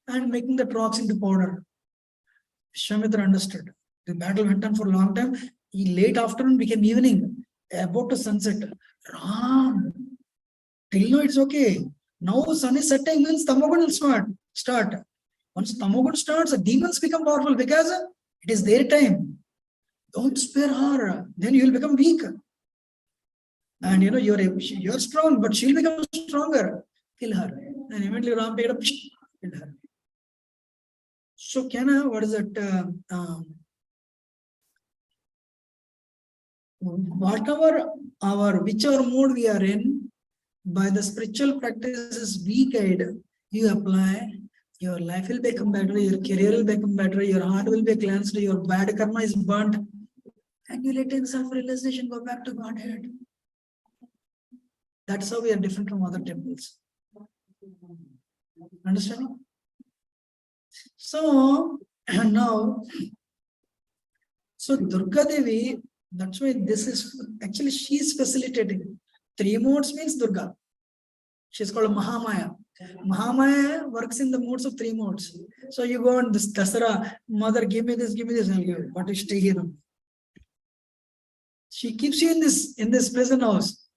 and making the rocks into powder. Vishwamitra understood. The battle went on for a long time. Late afternoon became evening, about to sunset. Ram, till now it's okay. Now sun is setting, means Tamagun will start. Once Tamagun starts, the demons become powerful because it is their time. Don't spare her, then you will become weak. And you're strong, but she'll become stronger. Kill her. And immediately Ram picked up, killed her. So what is that? Whichever mode we are in, by the spiritual practices we guide, you apply, your life will become better, your career will become better, your heart will be cleansed, your bad karma is burnt, and you let in self-realization, go back to Godhead. That's how we are different from other temples. Understanding? So now, Durga Devi, that's why this is actually she is facilitating. 3 modes means Durga. She's called Mahamaya. Mahamaya works in the modes of 3 modes. So you go on this Dasara, mother, give me this, I'll give you. But you stay here. She keeps you in this prison house.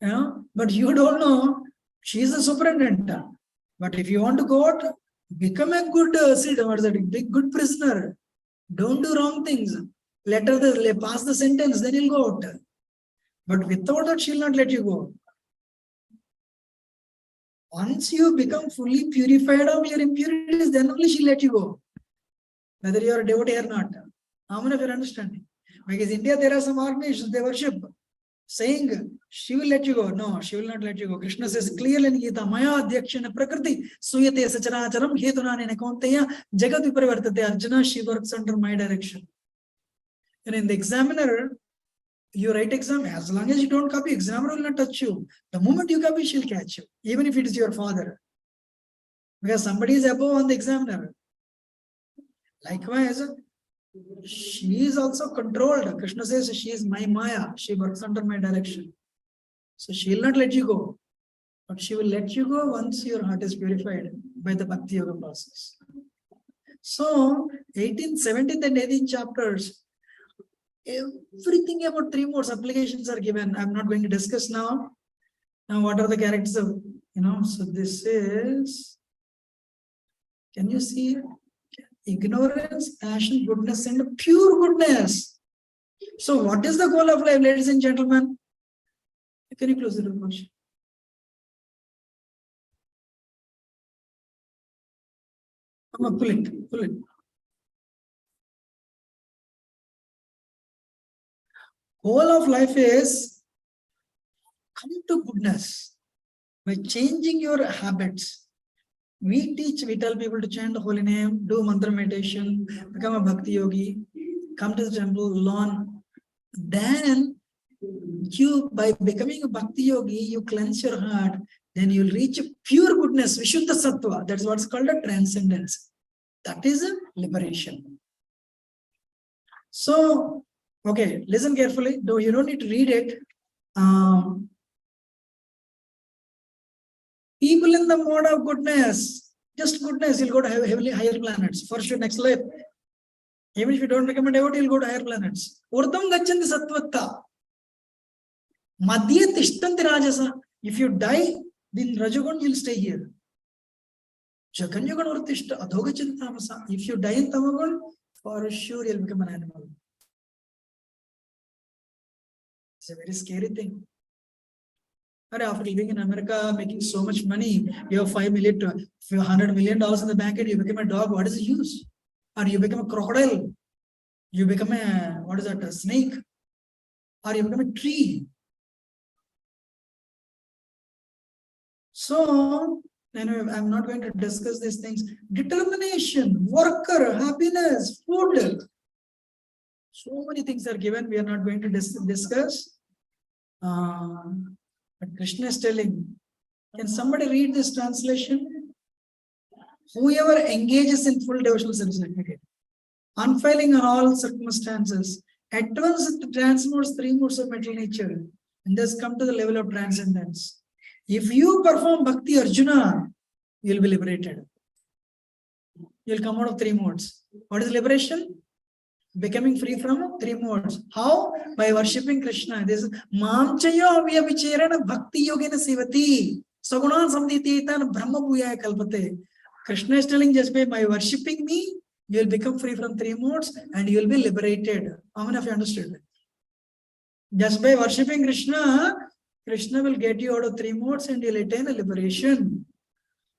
But you don't know, she is the superintendent. But if you want to go out, become a good good prisoner. Don't do wrong things. Let her pass the sentence, then you'll go out. But without that, she'll not let you go. Once you become fully purified of your impurities, then only she'll let you go. Whether you are a devotee or not. How many of you are understanding? Because in India, there are some organizations, they worship, saying, she will let you go. No, she will not let you go. Krishna says clearly in Gita, Maya Adhyakshana Prakriti, Suyate Sacharacharam, Hetunani Nekonteya, Jagat Viparvartate Arjuna, she works under my direction. And in the examiner, you write exam, as long as you don't copy, examiner will not touch you. The moment you copy, she'll catch you, even if it is your father. Because somebody is above on the examiner. Likewise, she is also controlled. Krishna says she is my Maya. She works under my direction. So she will not let you go. But she will let you go once your heart is purified by the Bhakti Yoga process. So 18th, 17th and 18th chapters, everything about 3 modes applications are given. I'm not going to discuss now. Now what are the characters of, so this is, can you see? Ignorance, passion, goodness, and pure goodness. So what is the goal of life, ladies and gentlemen? Can you close the door? Pull it. Goal of life is come to goodness by changing your habits. We tell people to chant the holy name, do mantra meditation, become a bhakti yogi, come to the temple, learn. Then by becoming a bhakti yogi, you cleanse your heart, then you'll reach pure goodness, Vishuddha Sattva. That's what's called a transcendence. That is a liberation. So, okay, listen carefully. Though you don't need to read it. People in the mode of goodness, just goodness, you'll go to heavenly higher planets. For sure, next life. Even if you don't become a devotee, you'll go to higher planets. Urdham gachanti sattvatta. Madhya tishtanti rajasa. If you die, then Rajagun, you'll stay here. Jaganyagan urtishta adhogachanti tamasa. If you die in Tamagun, for sure you'll become an animal. It's a very scary thing. After living in America, making so much money, you have $5 million to $100 million in the bank and you become a dog, what is the use? Or you become a crocodile, you become a snake, or you become a tree. So, anyway, I'm not going to discuss these things. Determination, worker, happiness, food. So many things are given, we are not going to discuss. But Krishna is telling, can somebody read this translation? Whoever engages in full devotional service, unfailing in all circumstances, at once it transmutes three modes of mental nature and thus come to the level of transcendence. If you perform Bhakti Arjuna, you'll be liberated. You'll come out of three modes. What is liberation? Becoming free from three modes. How? By worshipping Krishna. This is Mamchayo Vyabhicherana Bhakti Yogena Sivati. Sagunan Samdititan Brahma Bhuyaya Kalpate. Krishna is telling just by worshipping me, you will become free from three modes and you will be liberated. How many of you understood? Just by worshipping Krishna, Krishna will get you out of three modes and you'll attain a liberation.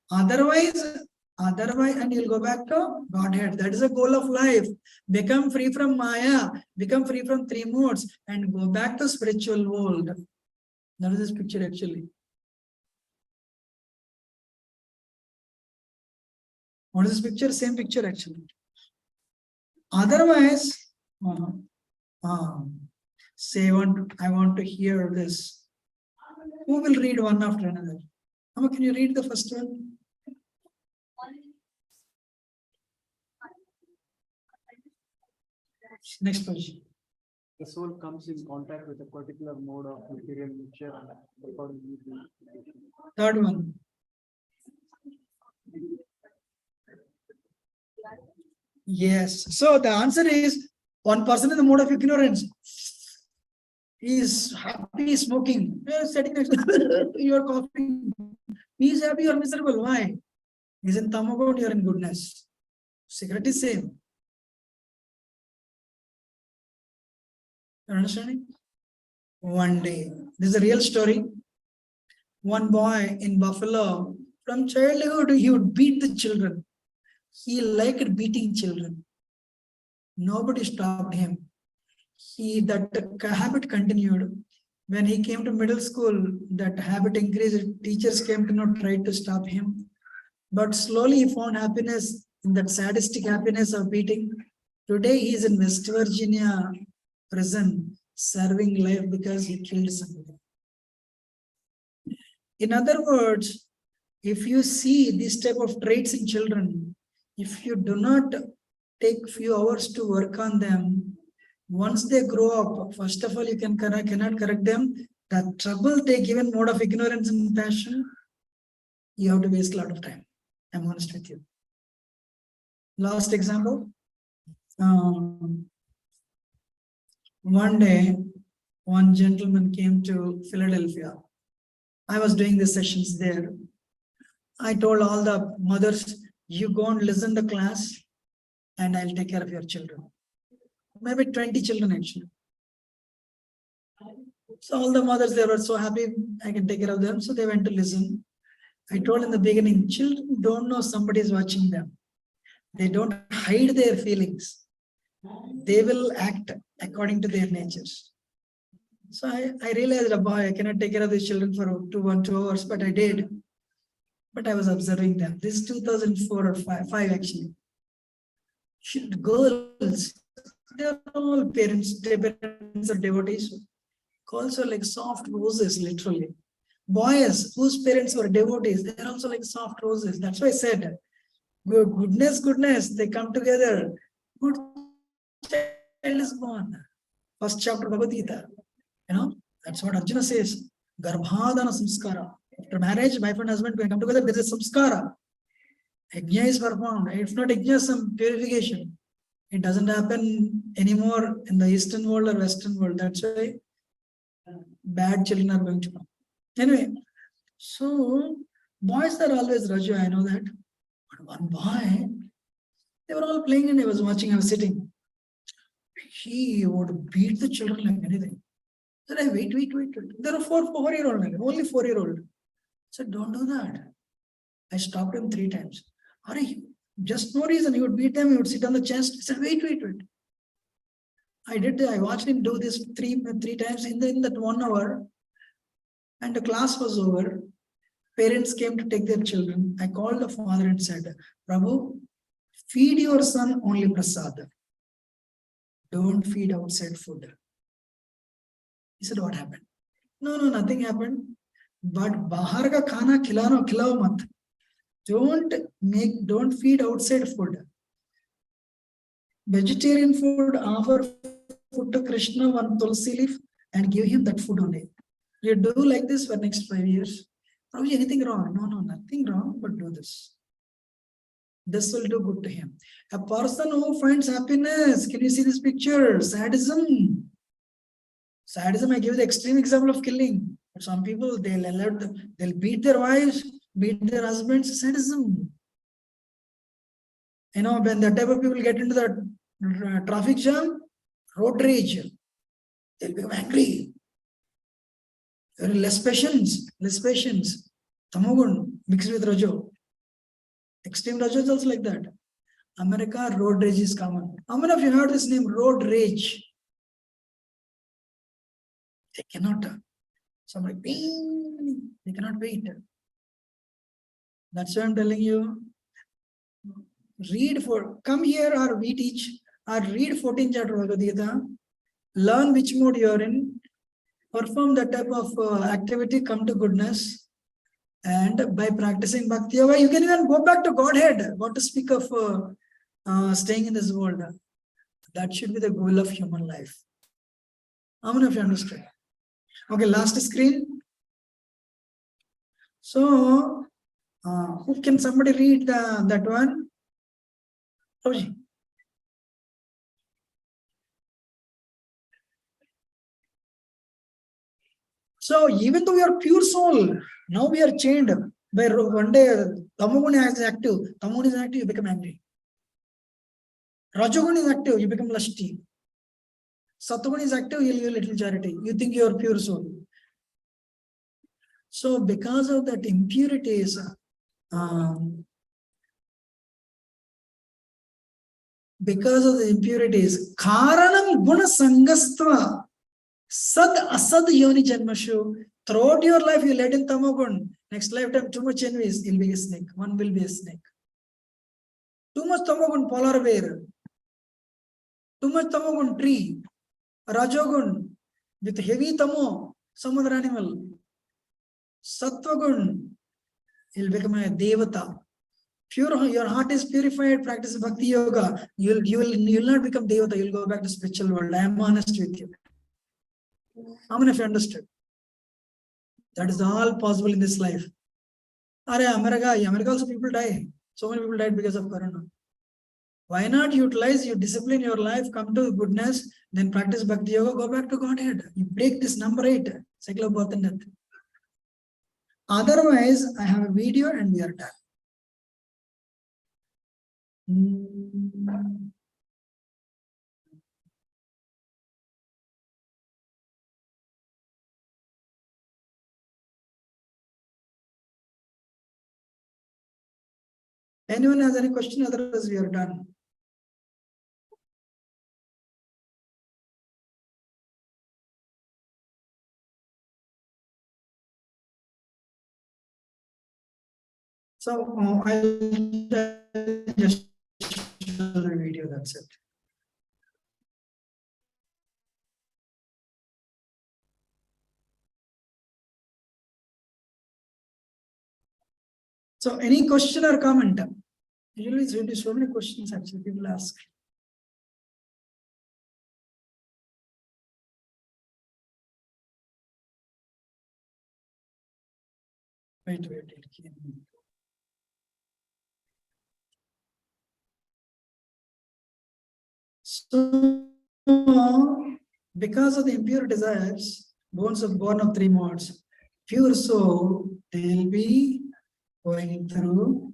Otherwise, and you'll go back to Godhead. That is the goal of life. Become free from Maya, become free from three modes, and go back to spiritual world. That is this picture actually. What is this picture? Same picture actually. Otherwise, say I want to hear this. Who will read one after another? Amma, can you read the first one? Next question. The soul comes in contact with a particular mode of material nature accordingly. Third one. Yes. So the answer is one person in the mode of ignorance. He is happy smoking. You are sitting next to you are coughing. He is happy or miserable. Why? He is in Tamagun, you are in goodness. Cigarette is same. Understanding? One day, this is a real story. One boy in Buffalo, from childhood, he would beat the children. He liked beating children. Nobody stopped him. That habit continued. When he came to middle school, that habit increased. Teachers came to know, tried to stop him. But slowly he found happiness in that sadistic happiness of beating. Today he is in West Virginia prison, serving life because he killed somebody. In other words, if you see these type of traits in children, if you do not take few hours to work on them, once they grow up, first of all, you cannot correct them. The trouble they give in mode of ignorance and passion, you have to waste a lot of time. I'm honest with you. Last example. One day, one gentleman came to Philadelphia. I was doing the sessions there. I told all the mothers, you go and listen to class and I'll take care of your children. Maybe 20 children actually. So all the mothers, they were so happy I can take care of them. So they went to listen. I told in the beginning, children don't know somebody is watching them. They don't hide their feelings. They will act according to their natures. So I realized, I cannot take care of these children for 2 hours, but I did. But I was observing them. This is 2004 or 5 actually. Girls, they are all parents. Their parents are devotees. Girls are like soft roses, literally. Boys whose parents were devotees, they're also like soft roses. That's why I said, goodness, they come together. Good child is born. First chapter Bhagavad Gita. That's what Arjuna says. Garbhadana samskara. After marriage, wife and husband can come together, there is a samskara. Yajna is performed. If not yajna, some purification. It doesn't happen anymore in the Eastern world or Western world. That's why bad children are going to come. Anyway, so boys are always Raju, I know that. But one boy, they were all playing and I was watching, I was sitting. He would beat the children like anything. Then I wait. There are 4-year-old, only 4-year-old. I said, don't do that. I stopped him 3 times. Just no reason. He would beat them, he would sit on the chest. I said, wait. I watched him do this three times in that 1 hour. And the class was over. Parents came to take their children. I called the father and said, Prabhu, feed your son only prasad. Don't feed outside food. He said, what happened? No, nothing happened. But bahar ka khana khilao mat. Don't feed outside food. Vegetarian food, offer food to Krishna, one tulsi leaf, and give him that food only. You do like this for next 5 years. Probably anything wrong? No, nothing wrong, but do this. This will do good to him. A person who finds happiness, can you see this picture? Sadism. Sadism, I give the extreme example of killing. But some people, they'll beat their wives, beat their husbands. Sadism. When that type of people get into the traffic jam, road rage, they'll become angry. There is less patience. Tamagun mixed with Rajo. Extreme Rajo is also like that. America, road rage is common. How many of you heard this name, road rage? They cannot. Somebody, bing, they cannot wait. That's why I'm telling you. Come here or we teach, or read 14th chapter Bhagavad Gita, learn which mode you're in, perform that type of activity, come to goodness, and by practicing Bhakti Yoga, you can even go back to Godhead. What to speak of staying in this world? That should be the goal of human life. How many of you understand? Okay, last screen. So, who can somebody read that one? Roji. So even though we are pure soul, now we are chained by one day Tamogun is active. Tamogun is active, you become angry. Rajogun is active, you become lusty. Satogun is active, you'll give little charity. You think you are pure soul. So because of that impurities, Karanam Guna Sangastva Sad Asad Yoni Janmashu. Throughout your life, you led in Tamogun. Next lifetime, too much envies, you'll be a snake. One will be a snake. Too much Tamogun, polar bear. Too much Tamogun, tree. Rajogun, with heavy Tamo, some other animal. Sattvagun, you'll become a Devata. Your heart is purified, practice Bhakti Yoga. You'll not become Devata, you'll go back to spiritual world. I am honest with you. How many of you understood? That is all possible in this life. America also people die. So many people died because of Corona. Why not utilize, you discipline your life, come to goodness, then practice Bhakti Yoga, go back to Godhead. You break this number 8, cycle of birth and death. Otherwise, I have a video and we are done. Anyone has any question? Otherwise, we are done. So I'll just show the video, that's it. So any question or comment? Usually there will be so many questions actually people ask. Wait. So, because of the impure desires, bones are born of three modes. Pure soul, they'll be going through.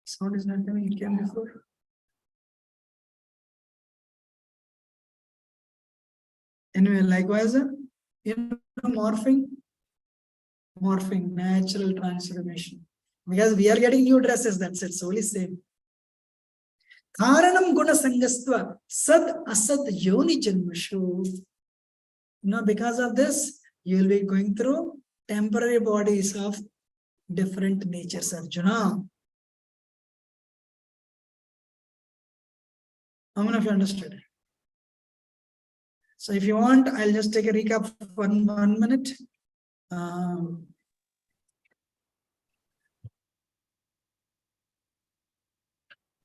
Sound is not coming, it came before. Anyway, likewise, morphing, natural transformation. Because we are getting new dresses, that's it, solely same. Karanam guna sangastva sad asad yoni janmashu. Because of this, you will be going through temporary bodies of different natures, Arjuna. How many of you understood? So if you want, I'll just take a recap for one minute.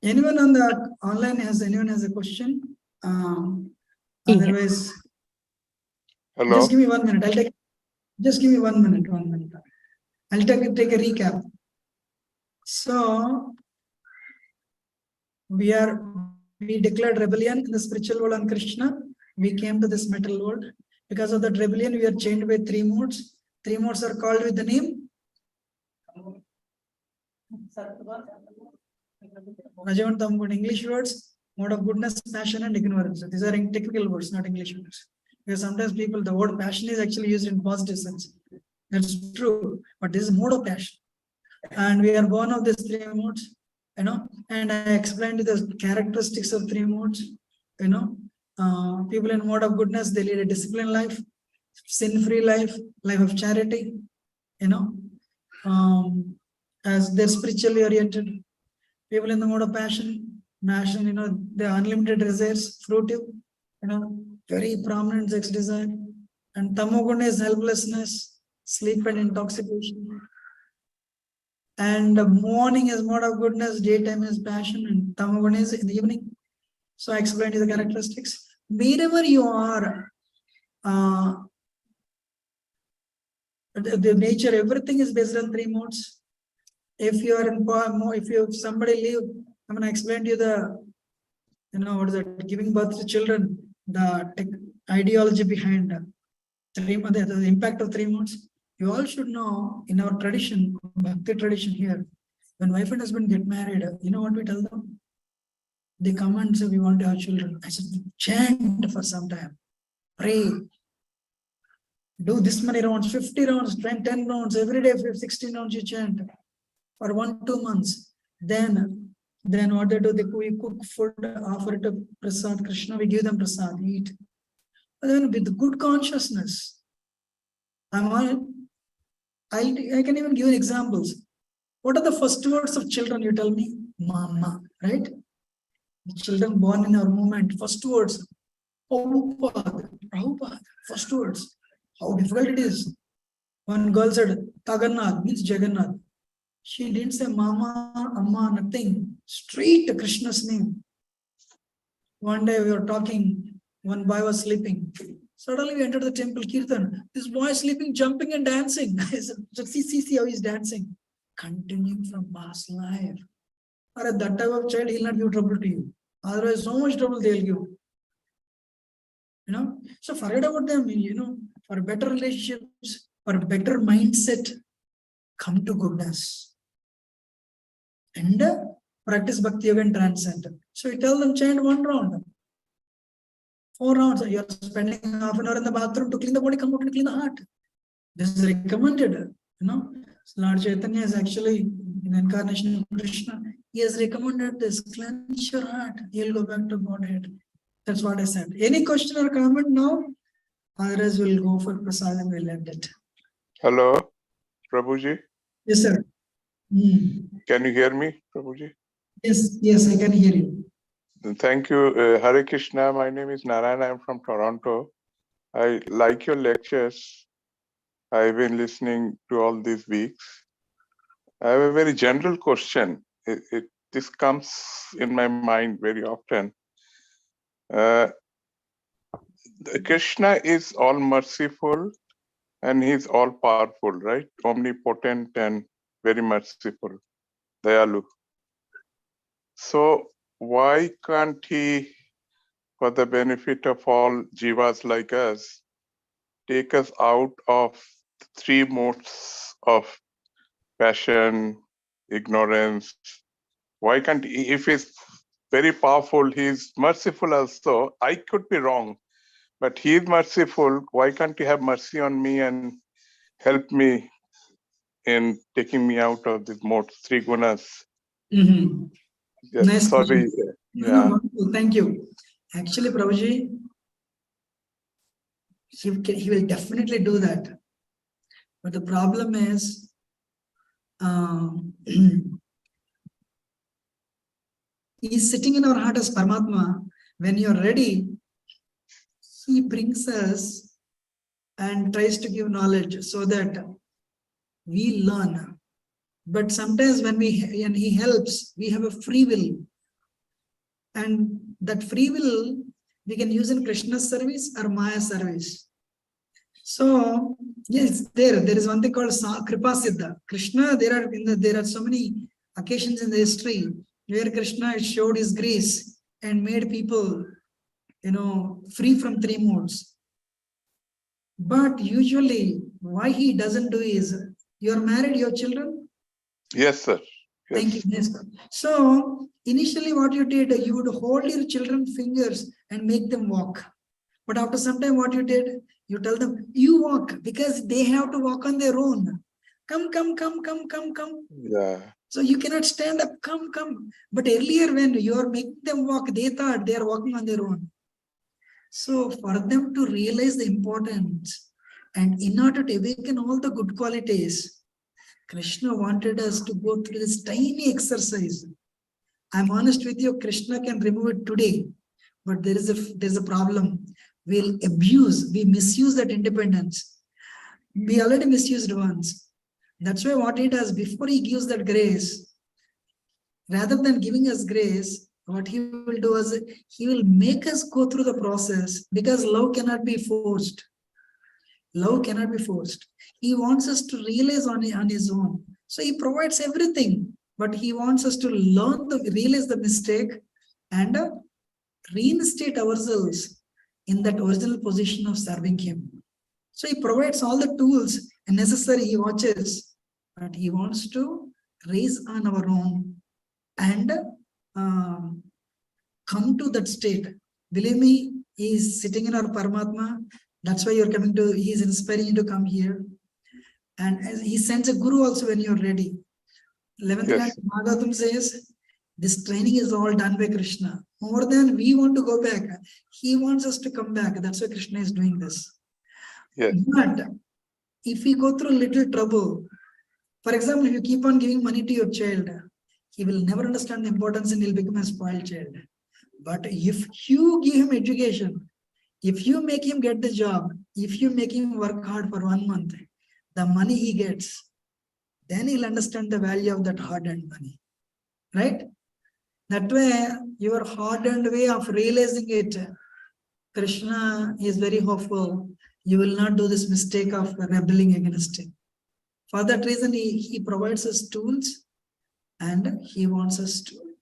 Anyone on the online anyone has a question? Otherwise, hello. Just give me 1 minute. Just give me 1 minute. I'll take a recap. So we declared rebellion in the spiritual world on Krishna. We came to this material world. Because of that rebellion, we are chained by three modes. Three modes are called with the name Rajavan Tamgun. English words, mode of goodness, passion, and ignorance. So these are technical words, not English words. Because sometimes the word passion is actually used in positive sense. That's true, but this is mode of passion. And we are born of these three modes, and I explained the characteristics of three modes. People in mode of goodness, they lead a disciplined life, sin-free life of charity, as they're spiritually oriented. People in the mode of passion, the unlimited desires, fruitive, very prominent sex desire. And tamoguna is helplessness, sleep and intoxication. And morning is mode of goodness, daytime is passion, and tamoguna is in the evening. So I explained the characteristics. Wherever you are, the nature, everything is based on three modes. If you are if somebody leave, I'm going to explain to you what is it, giving birth to children, the ideology behind the impact of three modes. You all should know, in our tradition, Bhakti tradition here, when wife and husband get married, you know what we tell them? They come and say, we want to have children. I said, chant for some time, pray, do this many rounds, 50 rounds, 10 rounds, every day, 16 rounds you chant for 1-2 months. Then what they do, we cook food, offer it to Prasad Krishna, we give them Prasad, eat. But then with good consciousness, I can even give examples. What are the first words of children? You tell me, Mama, right? The children born in our movement, first words, Prabhupada, first words. How difficult it is. One girl said, Tagannath means Jagannath. She didn't say Mama, Amma, nothing. Straight to Krishna's name. One day we were talking, one boy was sleeping. Suddenly we entered the temple Kirtan. This boy is sleeping, jumping and dancing. I said, see how he's dancing. Continuing from past life. Or at that type of child, he'll not give trouble to you. Otherwise, so much trouble they'll give. So forget about them, for better relationships, for better mindset, come to goodness. And practice Bhakti Yoga and transcend. So you tell them, chant 1 round. 4 rounds. You're spending half an hour in the bathroom to clean the body, come out and clean the heart. This is recommended. So Lord Chaitanya is actually in incarnation of Krishna. He has recommended this. Cleanse your heart. You'll go back to Godhead. That's what I said. Any question or comment now? Otherwise, we'll go for Prasad and we'll end it. Hello, Prabhuji. Yes, sir. Can you hear me, Prabhuji? Yes, I can hear you. Thank you. Hare Krishna. My name is Narayan. I'm from Toronto. I like your lectures. I've been listening to all these weeks. I have a very general question. This comes in my mind very often. Krishna is all merciful and he's all powerful, right? Omnipotent and very merciful, Dayalu. So why can't he, for the benefit of all jivas like us, take us out of the three modes of passion, ignorance? Why can't he, if he's very powerful, he's merciful also. I could be wrong, but he is merciful. Why can't he have mercy on me and help me in taking me out of this mode, three gunas? Mhm. Yeah, Nice sorry. question. No, Yeah. wonderful. Thank you. Actually, Prabhuji, he will definitely do that. But the problem is, he's sitting in our heart as Paramatma. When you're ready, he brings us and tries to give knowledge so that we learn. But sometimes when he helps, we have a free will. And that free will we can use in Krishna's service or Maya's service. So yes, there is one thing called Kripa Siddha. Krishna, there are so many occasions in the history where Krishna showed his grace and made people, free from three modes. But usually, why he doesn't do is, you are married, you have children. Yes, sir. Yes. Thank you. Yes, sir. So initially, what you did, you would hold your children's fingers and make them walk. But after some time, what you did, you tell them, you walk, because they have to walk on their own. Come. Yeah. So you cannot stand up, come. But earlier when you are making them walk, they thought they are walking on their own. So for them to realize the importance, and in order to awaken all the good qualities, Krishna wanted us to go through this tiny exercise. I'm honest with you, Krishna can remove it today, but there's a problem. We misuse that independence. We already misused once. That's why what he does, before he gives that grace, rather than giving us grace, what he will do is he will make us go through the process, because love cannot be forced. Love cannot be forced. He wants us to realize on his own. So he provides everything, but he wants us to realize the mistake and reinstate ourselves in that original position of serving him. So he provides all the tools necessary, he watches, but he wants to raise on our own and come to that state. Believe me, he is sitting in our Paramatma. That's why you're coming to, he is inspiring you to come here. And he sends a guru also when you're ready. 11th Yes. Bhagavatam says, this training is all done by Krishna. More than we want to go back, he wants us to come back. That's why Krishna is doing this. Yes. But if we go through little trouble, for example, if you keep on giving money to your child, he will never understand the importance and he'll become a spoiled child. But if you give him education, if you make him get the job, if you make him work hard for 1 month, the money he gets, then he'll understand the value of that hard-earned money. Right? That way, your hard-earned way of realizing it, Krishna is very hopeful. You will not do this mistake of rebelling against him. For that reason, he provides us tools and he wants us to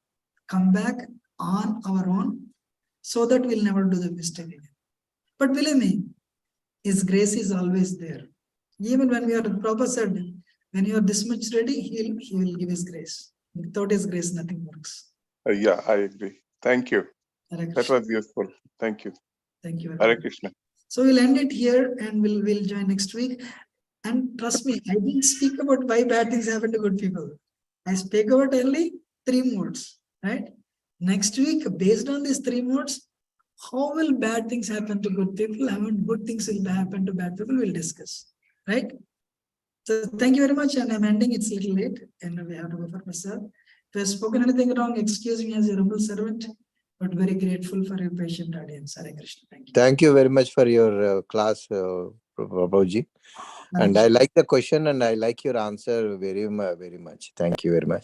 come back on our own so that we'll never do the mistake again. But believe me, his grace is always there. Even when we are, Prabhupada said, when you are this much ready, he will give his grace. Without his grace, nothing works. Yeah, I agree. Thank you. Hare That Krishna. was useful. Thank you. Thank you. Hare Krishna. So we'll end it here and we'll join next week. And trust me, I didn't speak about why bad things happen to good people. I spoke about only 3 modes, right? Next week, based on these 3 modes, how will bad things happen to good people? How good things will happen to bad people? We'll discuss, right? So thank you very much. And I'm ending. It's a little late and we have to go for myself. If I've spoken anything wrong, excuse me as your humble servant, but very grateful for your patient audience. Hare Krishna. Thank you. Thank you very much for your class, Prabhuji. And I like the question and I like your answer very much. Thank you very much.